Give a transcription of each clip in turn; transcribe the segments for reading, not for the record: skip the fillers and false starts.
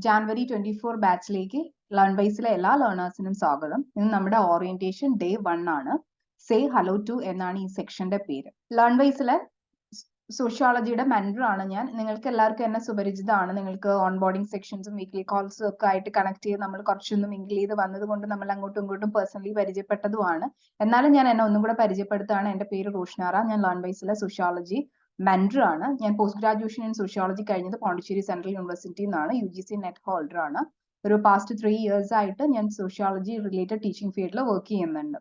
January 24 ബാച്ചിലേക്ക് learn വൈസിലെ എല്ലാ ലേണേഴ്സിനും സ്വാഗതം. ഇന്ന് നമ്മുടെ ഓറിയന്റേഷൻ ഡേ 1 ആണ്. സേ ഹലോ ടു എന്നാണ് ഈ സെക്ഷന്റെ പേര്. ലേൺ വൈസിലെ സോഷ്യോളജിയുടെ മെന്റർ ആണ് ഞാൻ. നിങ്ങൾക്ക് എല്ലാവർക്കും എന്നെ സുപരിചിതമാണ്. നിങ്ങൾക്ക് ഓൺബോർഡിംഗ് സെക്ഷൻസും വീക്ക്ലി കോൾസും ഒക്കെ ആയിട്ട് കണക്ട് ചെയ്ത് നമ്മൾ കുറച്ചൊന്നും മിങ്കിൾ ചെയ്ത് വന്നതുകൊണ്ട് നമ്മൾ അങ്ങോട്ടും ഇങ്ങോട്ടും പേഴ്സണലി പരിചയപ്പെട്ടതുമാണ്. എന്നാലും ഞാൻ എന്നെ ഒന്നും കൂടെ പരിചയപ്പെടുത്താണ്. എന്റെ പേര് റോഷ്നാറ. ഞാൻ ലേൺ വൈസിലെ സോഷ്യോളജി മെന്റർ ആണ്. ഞാൻ പോസ്റ്റ് ഗ്രാജുവേഷൻ ഇൻ സോഷ്യോളജി കഴിഞ്ഞത് പോണ്ടിച്ചേരി സെൻട്രൽ യൂണിവേഴ്സിറ്റിയിൽ നിന്നാണ്. UGC നെറ്റ് ഹോൾഡർ ആണ്. ഒരു പാസ്റ്റ് 3 years ആയിട്ട് ഞാൻ സോഷ്യോളജി റിലേറ്റഡ് ടീച്ചിങ് ഫീൽഡിൽ വർക്ക് ചെയ്യുന്നുണ്ട്.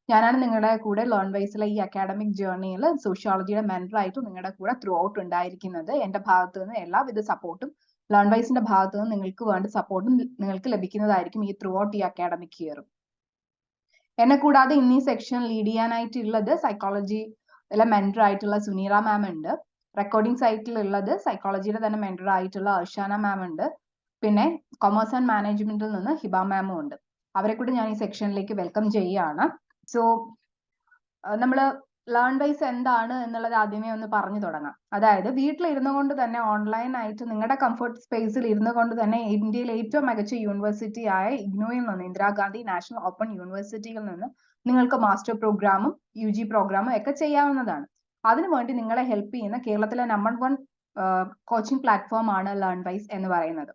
ഞാനാണ് നിങ്ങളുടെ കൂടെ ലേൺ വൈസിലെ ഈ അക്കാഡമിക് ജേർണിയിൽ സോഷ്യോളജിയുടെ മെന്റർ ആയിട്ട് നിങ്ങളുടെ കൂടെ ത്രൂ ഔട്ട് ഉണ്ടായിരിക്കുന്നത്. എന്റെ ഭാഗത്ത് നിന്ന് എല്ലാവിധ സപ്പോർട്ടും ലേൺ വൈസിന്റെ ഭാഗത്ത് നിന്ന് നിങ്ങൾക്ക് വേണ്ട സപ്പോർട്ടും നിങ്ങൾക്ക് ലഭിക്കുന്നതായിരിക്കും ഈ ത്രൂ ഔട്ട് ഈ അക്കാഡമിക് ഇയർ. എന്നെ കൂടാതെ ഇന്ന് ഈ സെക്ഷൻ ലീഡ് ചെയ്യാനായിട്ടുള്ളത് സൈക്കോളജി മെന്റർ ആയിട്ടുള്ള സുനീറ മാം ഉണ്ട്. റെക്കോർഡിംഗ് സൈറ്റിൽ ഉള്ളത് സൈക്കോളജിയുടെ തന്നെ മെന്റർ ആയിട്ടുള്ള അർഷാന മാം ഉണ്ട്. പിന്നെ കൊമേഴ്സ് ആൻഡ് മാനേജ്മെന്റിൽ നിന്ന് ഹിബ മാമും ഉണ്ട്. അവരെ കൂടി ഞാൻ ഈ സെക്ഷനിലേക്ക് വെൽക്കം ചെയ്യുകയാണ്. സോ നമ്മൾ ലേൺ വൈസ് എന്താണ് എന്നുള്ളത് ആദ്യമേ ഒന്ന് പറഞ്ഞു തുടങ്ങാം. അതായത് വീട്ടിലിരുന്നു കൊണ്ട് തന്നെ ഓൺലൈൻ ആയിട്ട് നിങ്ങളുടെ കംഫർട്ട് സ്പേസിൽ ഇരുന്നു കൊണ്ട് തന്നെ ഇന്ത്യയിലെ ഏറ്റവും മികച്ച യൂണിവേഴ്സിറ്റി ആയ ഇഗ്നോയിൽ നിന്ന്, ഇന്ദിരാഗാന്ധി നാഷണൽ ഓപ്പൺ യൂണിവേഴ്സിറ്റിയിൽ നിന്ന് നിങ്ങൾക്ക് മാസ്റ്റർ പ്രോഗ്രാമും UG പ്രോഗ്രാമും ഒക്കെ ചെയ്യാവുന്നതാണ്. അതിനുവേണ്ടി നിങ്ങളെ ഹെൽപ്പ് ചെയ്യുന്ന കേരളത്തിലെ നമ്പർ 1 കോച്ചിങ് പ്ലാറ്റ്ഫോം ആണ് ലേൺ വൈസ് എന്ന് പറയുന്നത്.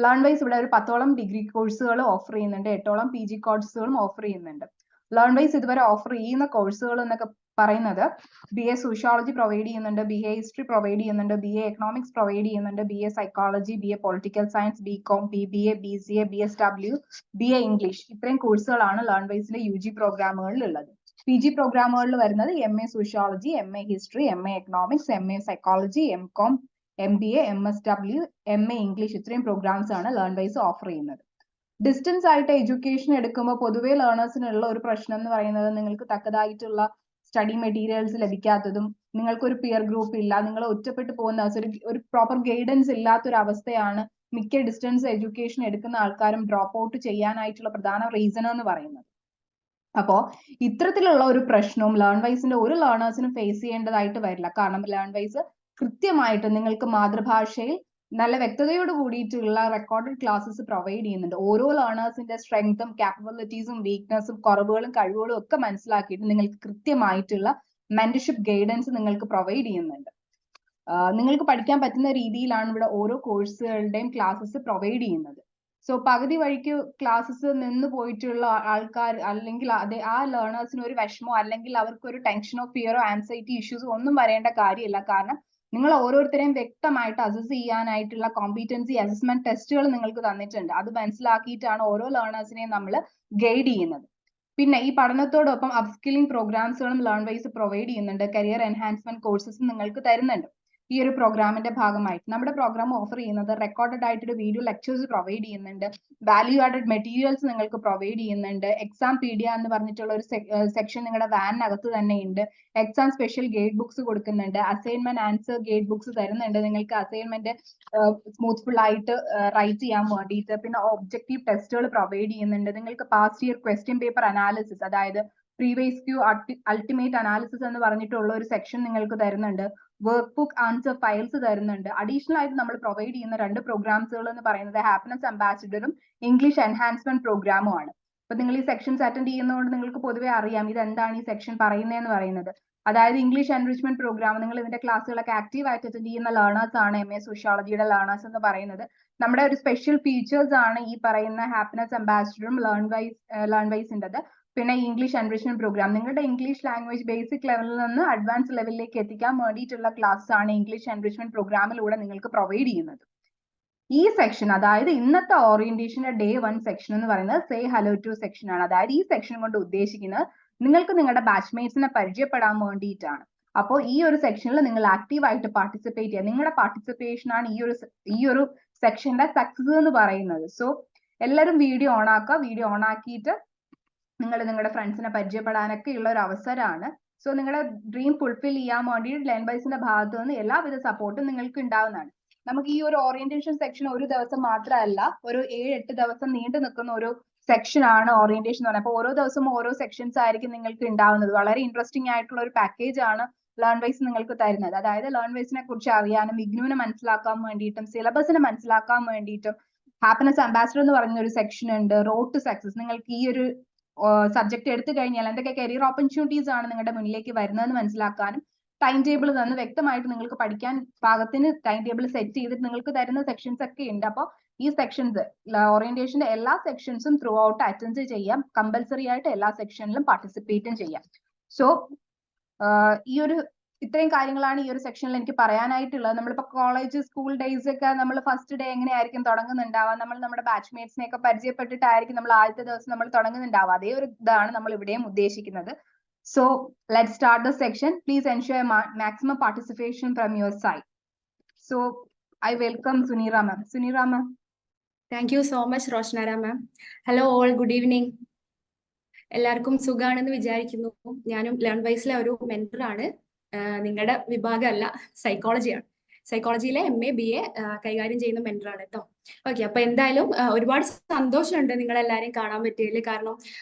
ലേൺ വൈസ് ഇവിടെ ഒരു 10ഓളം ഡിഗ്രി കോഴ്സുകൾ ഓഫർ ചെയ്യുന്നുണ്ട്, 8ഓളം PG കോഴ്സുകളും ഓഫർ ചെയ്യുന്നുണ്ട്. ലേൺ വൈസ് ഇതുവരെ ഓഫർ ചെയ്യുന്ന കോഴ്സുകൾ എന്നൊക്കെ പറയുന്നത് BA സോഷ്യോളജി പ്രൊവൈഡ് ചെയ്യുന്നുണ്ട്, BA ഹിസ്റ്ററി പ്രൊവൈഡ് ചെയ്യുന്നുണ്ട്, BA എക്കണോമിക്സ് പ്രൊവൈഡ് ചെയ്യുന്നുണ്ട്, BA psychology, BA political science, BCom, BBA, BCA, BSW, BA English. ഇത്രയും കോഴ്സുകളാണ് ലേൺ വൈസിലെ UG പ്രോഗ്രാമുകളിൽ ഉള്ളത്. PG പ്രോഗ്രാമുകളിൽ വരുന്നത് MA sociology, MA history, MA economics, MA psychology, MCom, MBA, MSW, MA English. ഇത്രയും programmes ആണ് learn wise offer ചെയ്യുന്നത്. Distance ആയിട്ട് എഡ്യൂക്കേഷൻ എടുക്കുമ്പോൾ പൊതുവെ ലേണേഴ്സിനുള്ള ഒരു പ്രശ്നം എന്ന് പറയുന്നത് നിങ്ങൾക്ക് തക്കതായിട്ടുള്ള സ്റ്റഡി മെറ്റീരിയൽസ് ലഭിക്കാത്തതും, നിങ്ങൾക്കൊരു പിയർ ഗ്രൂപ്പ് ഇല്ല, നിങ്ങൾ ഒറ്റപ്പെട്ടു പോകുന്ന ഒരു പ്രോപ്പർ ഗൈഡൻസ് ഇല്ലാത്തൊരു അവസ്ഥയാണ് മിക്ക ഡിസ്റ്റൻസ് എഡ്യൂക്കേഷൻ എടുക്കുന്ന ആൾക്കാരും ഡ്രോപ്പ് ഔട്ട് ചെയ്യാനായിട്ടുള്ള പ്രധാന റീസൺ എന്ന് പറയുന്നത്. അപ്പോ ഇത്തരത്തിലുള്ള ഒരു പ്രശ്നവും ലേൺ വൈസിന്റെ ഒരു ലേണേഴ്സിനും ഫേസ് ചെയ്യേണ്ടതായിട്ട് വരില്ല. കാരണം ലേൺ വൈസ് കൃത്യമായിട്ട് നിങ്ങൾക്ക് മാതൃഭാഷയിൽ നല്ല വ്യക്തതയോട് കൂടിയിട്ടുള്ള റെക്കോർഡഡ് ക്ലാസ്സസ് പ്രൊവൈഡ് ചെയ്യുന്നുണ്ട്. ഓരോ ലേണേഴ്സിന്റെ സ്ട്രെങ്തും കാപ്പബിലിറ്റീസും വീക്ക്നസും കുറവുകളും കഴിവുകളും ഒക്കെ മനസ്സിലാക്കിയിട്ട് നിങ്ങൾക്ക് കൃത്യമായിട്ടുള്ള മെന്റർഷിപ്പ് ഗൈഡൻസ് നിങ്ങൾക്ക് പ്രൊവൈഡ് ചെയ്യുന്നുണ്ട്. നിങ്ങൾക്ക് പഠിക്കാൻ പറ്റുന്ന രീതിയിലാണ് ഇവിടെ ഓരോ കോഴ്സുകളുടെയും ക്ലാസ്സസ് പ്രൊവൈഡ് ചെയ്യുന്നത്. സോ പകുതി വഴിക്ക് ക്ലാസ്സസ് നിന്ന് പോയിട്ടുള്ള ആൾക്കാർ അല്ലെങ്കിൽ ആ ലേണേഴ്സിന് ഒരു വിഷമോ അല്ലെങ്കിൽ അവർക്ക് ഒരു ടെൻഷനോ ഫിയറോ ആൻസൈറ്റി ഇഷ്യൂസോ ഒന്നും വരേണ്ട കാര്യമില്ല. കാരണം നിങ്ങൾ ഓരോരുത്തരെയും വ്യക്തമായിട്ട് അസസ് ചെയ്യാനായിട്ടുള്ള കോമ്പീറ്റൻസി അസസ്മെന്റ് ടെസ്റ്റുകൾ നിങ്ങൾക്ക് തന്നിട്ടുണ്ട്. അത് മനസ്സിലാക്കിയിട്ടാണ് ഓരോ ലേണേഴ്സിനെയും നമ്മൾ ഗൈഡ് ചെയ്യുന്നത്. പിന്നെ ഈ പഠനത്തോടൊപ്പം അപ്സ്കില്ലിംഗ് പ്രോഗ്രാംസുകളും ലേൺ വൈസ് പ്രൊവൈഡ് ചെയ്യുന്നുണ്ട്. കരിയർ എൻഹാൻസ്മെന്റ് കോഴ്സസ് നിങ്ങൾക്ക് തരുന്നുണ്ട്. ഈ ഒരു പ്രോഗ്രാമിന്റെ ഭാഗമായിട്ട് നമ്മുടെ പ്രോഗ്രാം ഓഫർ ചെയ്യുന്നത് റെക്കോർഡഡ് ആയിട്ട് വീഡിയോ ലെക്ചേഴ്സ് പ്രൊവൈഡ് ചെയ്യുന്നുണ്ട്, വാല്യൂ ആഡഡ് മെറ്റീരിയൽസ് നിങ്ങൾക്ക് പ്രൊവൈഡ് ചെയ്യുന്നുണ്ട്, എക്സാം പീഡിയ എന്ന് പറഞ്ഞിട്ടുള്ള ഒരു സെക്ഷൻ നിങ്ങളുടെ വാനിനകത്ത് തന്നെ ഉണ്ട്, എക്സാം സ്പെഷ്യൽ ഗൈഡ് ബുക്സ് കൊടുക്കുന്നുണ്ട്, അസൈൻമെന്റ് ആൻസർ ഗൈഡ് ബുക്സ് തരുന്നുണ്ട് നിങ്ങൾക്ക് അസൈൻമെന്റ് സ്മൂത്ത്ഫുൾ ആയിട്ട് റൈറ്റ് ചെയ്യാൻ വേണ്ടിയിട്ട്. പിന്നെ ഒബ്ജക്റ്റീവ് ടെസ്റ്റുകൾ പ്രൊവൈഡ് ചെയ്യുന്നുണ്ട്. നിങ്ങൾക്ക് past year question paper analysis, അതായത് പ്രീവിയസ് ക്യൂ അൾട്ടിമേറ്റ് അനാലിസിസ് എന്ന് പറഞ്ഞിട്ടുള്ള ഒരു സെക്ഷൻ നിങ്ങൾക്ക് തരുന്നുണ്ട്, വർക്ക് ബുക്ക് ആൻസർ ഫയൽസ് തരുന്നുണ്ട്. അഡീഷണൽ ആയിട്ട് നമ്മൾ പ്രൊവൈഡ് ചെയ്യുന്ന 2 പ്രോഗ്രാംസുകൾ എന്ന് പറയുന്നത് ഹാപ്പിനെസ് അംബാസിഡറും ഇംഗ്ലീഷ് എൻഹാൻസ്മെന്റ് പ്രോഗ്രാമും ആണ്. അപ്പൊ നിങ്ങൾ ഈ സെക്ഷൻസ് അറ്റൻഡ് ചെയ്യുന്നതുകൊണ്ട് നിങ്ങൾക്ക് പൊതുവെ അറിയാം ഇതെന്താണ് ഈ സെക്ഷൻ പറയുന്നതെന്ന് പറയുന്നത്. അതായത് ഇംഗ്ലീഷ് എൻറിച്ച്മെന്റ് പ്രോഗ്രാം, നിങ്ങൾ ഇതിന്റെ ക്ലാസ്സുകളൊക്കെ ആക്റ്റീവ് ആയിട്ട് അറ്റൻഡ് ചെയ്യുന്ന ലേണേഴ്സ് ആണ് MA സോഷ്യോളജിയുടെ ലേണേഴ്സ് എന്ന് പറയുന്നത്. നമ്മുടെ ഒരു സ്പെഷ്യൽ ഫീച്ചേഴ്സ് ആണ് ഈ പറയുന്ന ഹാപ്പിനെസ് അംബാസിഡറും ലേൺ വൈസിൻ്റെത്. പിന്നെ ഇംഗ്ലീഷ് എൻറിച്ച്മെന്റ് പ്രോഗ്രാം നിങ്ങളുടെ ഇംഗ്ലീഷ് ലാംഗ്വേജ് ബേസിക് ലെവലിൽ നിന്ന് അഡ്വാൻസ് ലെവലിലേക്ക് എത്തിക്കാൻ വേണ്ടിയിട്ടുള്ള ക്ലാസ് ആണ് ഇംഗ്ലീഷ് എൻറിച്ച്മെന്റ് പ്രോഗ്രാമിലൂടെ നിങ്ങൾക്ക് പ്രൊവൈഡ് ചെയ്യുന്നത്. ഈ സെക്ഷൻ, അതായത് ഇന്നത്തെ ഓറിയന്റേഷന്റെ ഡേ 1 സെക്ഷൻ എന്ന് പറയുന്നത് സേ ഹലോ ടു സെക്ഷൻ ആണ്. അതായത് ഈ സെക്ഷൻ കൊണ്ട് ഉദ്ദേശിക്കുന്നത് നിങ്ങൾക്ക് നിങ്ങളുടെ ബാച്ച്മേറ്റ്സിനെ പരിചയപ്പെടാൻ വേണ്ടിയിട്ടാണ്. അപ്പോൾ ഈ ഒരു സെക്ഷനിൽ നിങ്ങൾ ആക്റ്റീവ് ആയിട്ട് പാർട്ടിസിപ്പേറ്റ് ചെയ്യുക. നിങ്ങളുടെ പാർട്ടിസിപ്പേഷൻ ആണ് ഈ ഒരു സെക്ഷന്റെ സക്സസ് എന്ന് പറയുന്നത്. സോ എല്ലാവരും വീഡിയോ ഓൺ ആക്കുക. വീഡിയോ ഓൺ ആക്കിയിട്ട് നിങ്ങൾ നിങ്ങളുടെ ഫ്രണ്ട്സിനെ പരിചയപ്പെടാനൊക്കെ ഉള്ള ഒരു അവസരമാണ്. സോ നിങ്ങളുടെ ഡ്രീം ഫുൾഫിൽ ചെയ്യാൻ വേണ്ടിയിട്ട് ലേൺ വൈസിന്റെ ഭാഗത്ത് നിന്ന് എല്ലാവിധ സപ്പോർട്ടും നിങ്ങൾക്ക് ഉണ്ടാവുന്നതാണ്. നമുക്ക് ഈ ഒരു ഓറിയന്റേഷൻ സെക്ഷൻ ഒരു ദിവസം മാത്രമല്ല, ഒരു 7-8 ദിവസം നീണ്ടു നിൽക്കുന്ന ഒരു സെക്ഷൻ ആണ് ഓറിയന്റേഷൻ എന്ന് പറയുന്നത്. അപ്പൊ ഓരോ ദിവസവും ഓരോ സെക്ഷൻസ് ആയിരിക്കും നിങ്ങൾക്ക് ഉണ്ടാവുന്നത്. വളരെ ഇൻട്രസ്റ്റിംഗ് ആയിട്ടുള്ള ഒരു പാക്കേജ് ആണ് ലേൺ വൈസ് നിങ്ങൾക്ക് തരുന്നത്. അതായത് ലേൺ വൈസിനെ കുറിച്ച് അറിയാനും ഇഗ്നുവിനെ മനസ്സിലാക്കാൻ വേണ്ടിയിട്ടും സിലബസിനെ മനസ്സിലാക്കാൻ വേണ്ടിയിട്ടും ഹാപ്പിനെസ് അംബാസിഡർ എന്ന് പറയുന്ന ഒരു സെക്ഷൻ ഉണ്ട്. Road to success. നിങ്ങൾക്ക് ഈ ഒരു സബ്ജക്ട് എടുത്തു കഴിഞ്ഞാൽ എന്തൊക്കെ കരിയർ ഓപ്പർച്യൂണിറ്റീസ് ആണ് നിങ്ങളുടെ മുന്നിലേക്ക് വരുന്നതെന്ന് മനസ്സിലാക്കാനും ടൈം ടേബിൾ തന്ന് വ്യക്തമായിട്ട് നിങ്ങൾക്ക് പഠിക്കാൻ പാകത്തിന് ടൈം ടേബിൾ സെറ്റ് ചെയ്തിട്ട് നിങ്ങൾക്ക് തരുന്ന സെക്ഷൻസ് ഒക്കെ ഉണ്ട്. അപ്പോൾ ഈ സെക്ഷൻസ് ഓറിയന്റേഷന്റെ എല്ലാ സെക്ഷൻസും ത്രൂ ഔട്ട് അറ്റൻഡ് ചെയ്യാം. കമ്പൽസറി ആയിട്ട് എല്ലാ സെക്ഷനിലും പാർട്ടിസിപ്പേറ്റും ചെയ്യാം. സോ ഈ ഒരു ഇത്രയും കാര്യങ്ങളാണ് ഈ ഒരു സെക്ഷനിൽ എനിക്ക് പറയാനായിട്ടുള്ളത്. നമ്മളിപ്പോ കോളേജ് സ്കൂൾ ഡേയ്സ് ഒക്കെ നമ്മൾ ഫസ്റ്റ് ഡേ എങ്ങനെയായിരിക്കും തുടങ്ങുന്നുണ്ടാവുക, നമ്മൾ നമ്മുടെ ബാച്ച്മേറ്റ്സിനെ ഒക്കെ പരിചയപ്പെട്ടിട്ടായിരിക്കും നമ്മൾ ആദ്യത്തെ ദിവസം നമ്മൾ തുടങ്ങുന്നുണ്ടാവുക. അതേ ഒരു ഇതാണ് നമ്മൾ ഇവിടെയും ഉദ്ദേശിക്കുന്നത്. So let start the section. Please ensure maximum participation from your side. So I welcome Suneera ma'am. Suneera ma'am. Thank you so much Roshnara ma'am. Hello all, good evening. എല്ലാവർക്കും സുഖാണെന്ന് വിചാരിക്കുന്നു. ഞാനും ലേൺ വൈസിലെ ഒരു മെന്ററാണ്. നിങ്ങളുടെ വിഭാഗമല്ല, സൈക്കോളജിയാണ്. സൈക്കോളജിയിലെ MA BA കൈകാര്യം ചെയ്യുന്ന മെന്ററാണ് കേട്ടോ. ഓക്കെ, അപ്പൊ എന്തായാലും ഒരുപാട് സന്തോഷമുണ്ട് നിങ്ങളെല്ലാരെയും കാണാൻ പറ്റിയതിൽ. കാരണം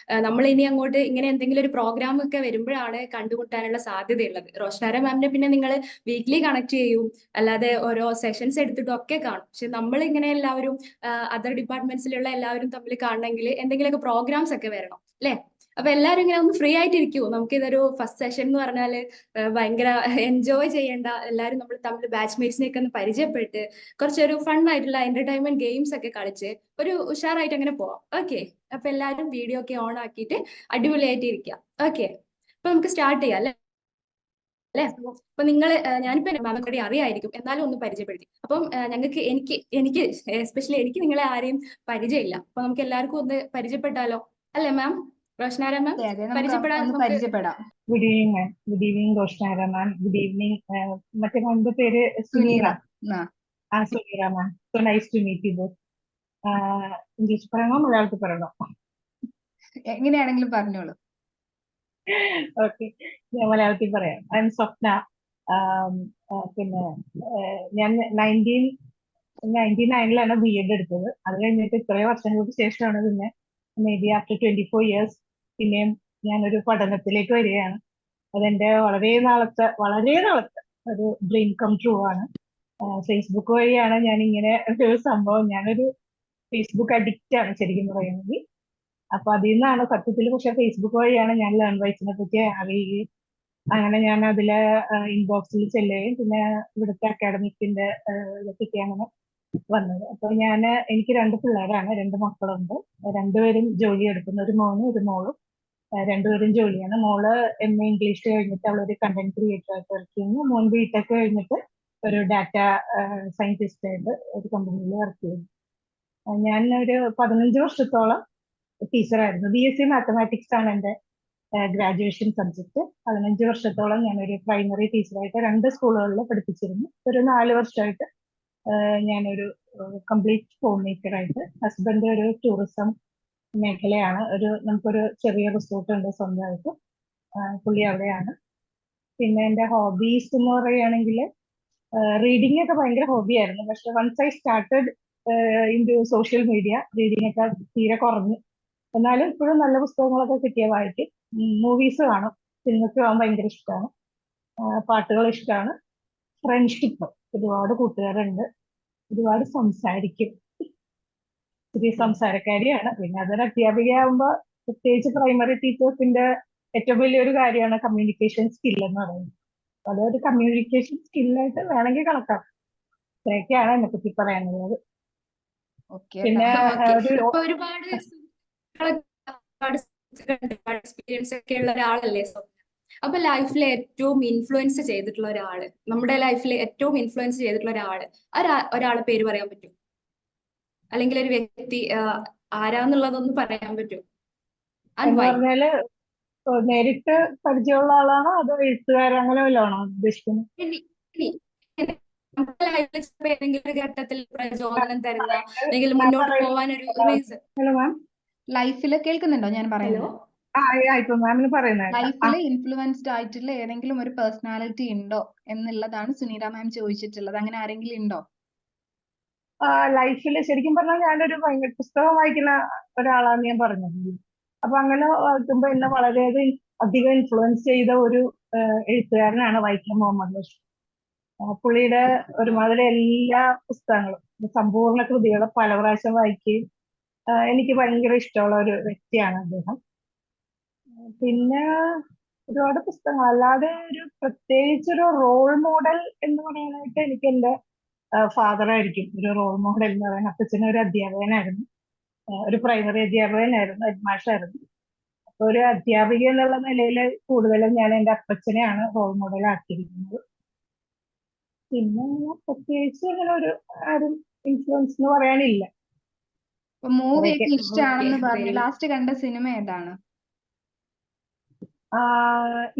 നമ്മൾ ഇനി അങ്ങോട്ട് ഇങ്ങനെ എന്തെങ്കിലും ഒരു പ്രോഗ്രാം ഒക്കെ വരുമ്പോഴാണ് കണ്ടുമുട്ടാനുള്ള സാധ്യതയുള്ളത്. റോഷ്നാര മാമിനെ പിന്നെ നിങ്ങൾ വീക്ക്ലി കണക്ട് ചെയ്യും, അല്ലാതെ ഓരോ സെഷൻസ് എടുത്തിട്ടും ഒക്കെ കാണും. പക്ഷെ നമ്മൾ ഇങ്ങനെ എല്ലാവരും അതർ ഡിപ്പാർട്ട്മെന്റ്സിലുള്ള എല്ലാവരും തമ്മിൽ കാണണമെങ്കിൽ എന്തെങ്കിലുമൊക്കെ പ്രോഗ്രാംസ് ഒക്കെ വരണം അല്ലേ? അപ്പൊ എല്ലാവരും ഇങ്ങനെ ഒന്ന് ഫ്രീ ആയിട്ടിരിക്കുമോ? നമുക്ക് ഇതൊരു ഫസ്റ്റ് സെഷൻ എന്ന് പറഞ്ഞാല് ഭയങ്കര എൻജോയ് ചെയ്യേണ്ട, എല്ലാവരും നമ്മൾ തമ്മിൽ ബാച്ച്മേറ്റ്സിനെയൊക്കെ ഒന്ന് പരിചയപ്പെട്ട് കുറച്ചൊരു ഫൺ ആയിട്ടുള്ള എന്റർടൈൻമെന്റ് ഗെയിംസ് ഒക്കെ കളിച്ച് ഒരു ഉഷാറായിട്ട് അങ്ങനെ പോവാം. ഓക്കെ, അപ്പൊ എല്ലാവരും വീഡിയോ ഒക്കെ ഓൺ ആക്കിയിട്ട് അടിപൊളിയായിട്ട് ഇരിക്കാം. ഓക്കെ, അപ്പൊ നമുക്ക് സ്റ്റാർട്ട് ചെയ്യാം അല്ലേ? അപ്പൊ നിങ്ങൾ ഞാനിപ്പോ മാമക്കടി അറിയായിരിക്കും, എന്നാലും ഒന്ന് പരിചയപ്പെടുത്തി. അപ്പം ഞങ്ങൾക്ക് എനിക്ക് എസ്പെഷ്യലി എനിക്ക് നിങ്ങളെ ആരെയും പരിചയമില്ല. അപ്പൊ നമുക്ക് എല്ലാവർക്കും ഒന്ന് പരിചയപ്പെട്ടാലോ അല്ലേ മാം? റോഷ്നാര മാം പരിചയപ്പെടാം. Good evening ma'am. Good evening Roshnara ma'am. Good evening. മറ്റേ മാമിന്റെ പേര് Suneera. Suneera ma'am. So nice to meet you both. English പറയണോ മലയാളത്തിൽ പറയണോ? എങ്ങനെയാണെങ്കിലും പറഞ്ഞോളൂ. ഓക്കെ, ഞാൻ മലയാളത്തിൽ പറയാം. I am Swapna. പിന്നെ ഞാൻ 1999 B.Ed എടുത്തത്. അത് കഴിഞ്ഞിട്ട് ഇത്രയും വർഷങ്ങൾക്ക് ശേഷമാണ് പിന്നെ മേ ബി ആഫ്റ്റർ 24 years പിന്നെയും ഞാനൊരു പഠനത്തിലേക്ക് വരികയാണ്. അതെന്റെ വളരെ നാളത്തെ ഒരു ഡ്രീം കം ട്രൂ ആണ്. ഫേസ്ബുക്ക് വഴിയാണ് ഞാൻ ഇങ്ങനെ ഒരു സംഭവം, ഞാനൊരു ഫേസ്ബുക്ക് അഡിക്റ്റ് ആണ് ശരിക്കും പറയുന്നത്. അപ്പൊ അതിൽ നിന്നാണ് സത്യത്തിൽ, പക്ഷെ ഫേസ്ബുക്ക് വഴിയാണ് ഞാൻ ലേൺ വൈസിനെ പറ്റി അറിയുകയും അങ്ങനെ ഞാൻ അതിലെ ഇൻബോക്സിൽ ചെല്ലുകയും പിന്നെ ഇവിടുത്തെ അക്കാഡമിക്കിന്റെ ഇതൊക്കെ അങ്ങനെ വന്നത്. അപ്പൊ എനിക്ക് 2 പിള്ളേരാണ്, 2 മക്കളുണ്ട്. രണ്ടുപേരും ജോലി എടുക്കുന്ന, ഒരു മോനും ഒരു മോളും. രണ്ടുപേരും ജോലിയാണ്. മോള് MA ഇംഗ്ലീഷ് കഴിഞ്ഞിട്ട് അവളൊരു കണ്ടന്റ് ക്രിയേറ്റർ ആയിട്ട് വർക്ക് ചെയ്യുന്നു. മോൻ BTech കഴിഞ്ഞിട്ട് ഒരു ഡാറ്റ സയന്റിസ്റ്റ് ആയിട്ട് ഒരു കമ്പനിയിൽ വർക്ക് ചെയ്യുന്നു. ഞാൻ ഒരു 15 വർഷത്തോളം ടീച്ചറായിരുന്നു. BSc മാത്തമാറ്റിക്സ് ആണ് എൻ്റെ ഗ്രാജുവേഷൻ സബ്ജക്ട്. 15 വർഷത്തോളം ഞാനൊരു പ്രൈമറി ടീച്ചറായിട്ട് 2 സ്കൂളുകളിൽ പഠിപ്പിച്ചിരുന്നു. ഒരു 4 വർഷമായിട്ട് ഞാനൊരു കംപ്ലീറ്റ് ഹോം മേക്കറായിട്ട്. ഹസ്ബൻഡ് ഒരു ടൂറിസം മേഖലയാണ്. നമുക്കൊരു ചെറിയ റിസോർട്ട് ഉണ്ട് സ്വന്തമായിട്ട്, പുള്ളി അവിടെയാണ്. പിന്നെ എൻ്റെ ഹോബീസ് എന്ന് പറയുകയാണെങ്കിൽ റീഡിംഗ് ഒക്കെ ഭയങ്കര ഹോബിയായിരുന്നു. പക്ഷെ once I started into social media reading ഒക്കെ തീരെ കുറഞ്ഞു. എന്നാലും ഇപ്പോഴും നല്ല പുസ്തകങ്ങളൊക്കെ കിട്ടിയ വായിക്കും. മൂവീസ് കാണും, സിനിമയ്ക്ക് പോകാൻ ഭയങ്കര ഇഷ്ടമാണ്. പാട്ടുകൾ ഇഷ്ടമാണ്. ഫ്രണ്ട്ഷിപ്പ്, ഒരുപാട് കൂട്ടുകാരുണ്ട്, ഒരുപാട് സംസാരിക്കും, ചെറിയ സംസാരക്കാരിയാണ്. പിന്നെ അതൊരു അധ്യാപികയാകുമ്പോൾ പ്രത്യേകിച്ച് പ്രൈമറി ടീച്ചേഴ്സിന്റെ ഏറ്റവും വലിയൊരു കാര്യമാണ് കമ്മ്യൂണിക്കേഷൻ സ്കിൽ എന്ന് പറയുന്നത്. അതൊരു കമ്മ്യൂണിക്കേഷൻ സ്കില്ലായിട്ട് വേണമെങ്കിൽ കണക്കാക്കാം. ഇത്രയൊക്കെയാണ് എന്നെ പറ്റി പറയാനുള്ളത്. പിന്നെ ഒരുപാട് എക്സ്പീരിയൻസ് ഒക്കെ ഉള്ള ഒരാളല്ലേ. അപ്പൊ ലൈഫിൽ ഏറ്റവും ഇൻഫ്ലുവൻസ് ചെയ്തിട്ടുള്ള ഒരാള്, നമ്മുടെ ലൈഫിൽ ഏറ്റവും ഇൻഫ്ലുവൻസ് ചെയ്തിട്ടുള്ള ഒരാളെ പേര് പറയാൻ പറ്റും? അല്ലെങ്കിൽ ഒരു വ്യക്തി ആരാന്നുള്ളതൊന്ന് പറയാൻ പറ്റും? പറഞ്ഞാല് നേരിട്ട് പരിചയമുള്ള ആളാണോ അതോ എഴുത്തുകാരൻ അങ്ങനെ വല്ലതാണോ ഉദ്ദേശിക്കുന്നത്? നമ്മുടെ ലൈഫിൽ ഏതെങ്കിലും ഒരു ഘട്ടത്തിൽ പ്രചോദനം തരുന്ന അല്ലെങ്കിൽ മുന്നോട്ട് പോകാൻ ഒരു റീസൺ. ഹലോ മാം, ലൈഫില് കേൾക്കുന്നുണ്ടോ ഞാൻ പറയുന്നത്? ലൈഫില് ഇൻഫ്ലുവൻസ്ഡ് ആയിട്ടുള്ള ഏതെങ്കിലും ഒരു പേഴ്സണാലിറ്റി ഉണ്ടോ എന്നുള്ളതാണ് സുനീറ മാം ചോദിച്ചിട്ടുള്ളത്. അങ്ങനെ ആരെങ്കിലും ഉണ്ടോ ലൈഫിൽ? ശരിക്കും പറഞ്ഞാൽ ഞാനൊരു ഭയങ്കര പുസ്തകം വായിക്കുന്ന ഒരാളാന്ന് ഞാൻ പറഞ്ഞത്. അപ്പൊ അങ്ങനെ വായിക്കുമ്പോ എന്നെ വളരെയധികം ഇൻഫ്ലുവൻസ് ചെയ്ത ഒരു എഴുത്തുകാരനാണ് വൈക്കം മുഹമ്മദ് ബഷീർ. പുള്ളിയുടെ ഒരുമാതിരി എല്ലാ പുസ്തകങ്ങളും സമ്പൂർണ്ണ കൃതികളെ പല പ്രാവശ്യം വായിക്കുകയും എനിക്ക് ഭയങ്കര ഇഷ്ടമുള്ള ഒരു വ്യക്തിയാണ് അദ്ദേഹം. പിന്നെ ഒരുപാട് പുസ്തകങ്ങൾ അല്ലാതെ ഒരു പ്രത്യേകിച്ച് ഒരു റോൾ മോഡൽ എന്ന് പറയാനായിട്ട് എനിക്ക് എൻ്റെ ഫാദർ ആയിരിക്കും ഒരു റോൾ മോഡൽ എന്ന് പറയാൻ. അപ്പച്ചൻ ഒരു അധ്യാപകനായിരുന്നു, ഒരു പ്രൈമറി അധ്യാപകനായിരുന്നു, ഹെഡ്മാഷായിരുന്നു. അപ്പൊ ഒരു അധ്യാപിക എന്നുള്ള നിലയിൽ കൂടുതലും ഞാൻ എൻ്റെ അപ്പച്ചനെയാണ് റോൾ മോഡൽ ആക്കിയിരിക്കുന്നത്. പിന്നെ പ്രത്യേകിച്ച് അങ്ങനെ ഒരു ആരും ഇൻഫ്ലുവൻസ് എന്ന് പറയാനില്ല. മൂവി ഒക്കെ അതൊക്കെ. ഇഷ്ടമാണെന്ന് പറഞ്ഞു. very- ലാസ്റ്റ് കണ്ട സിനിമ ഏതാണ്?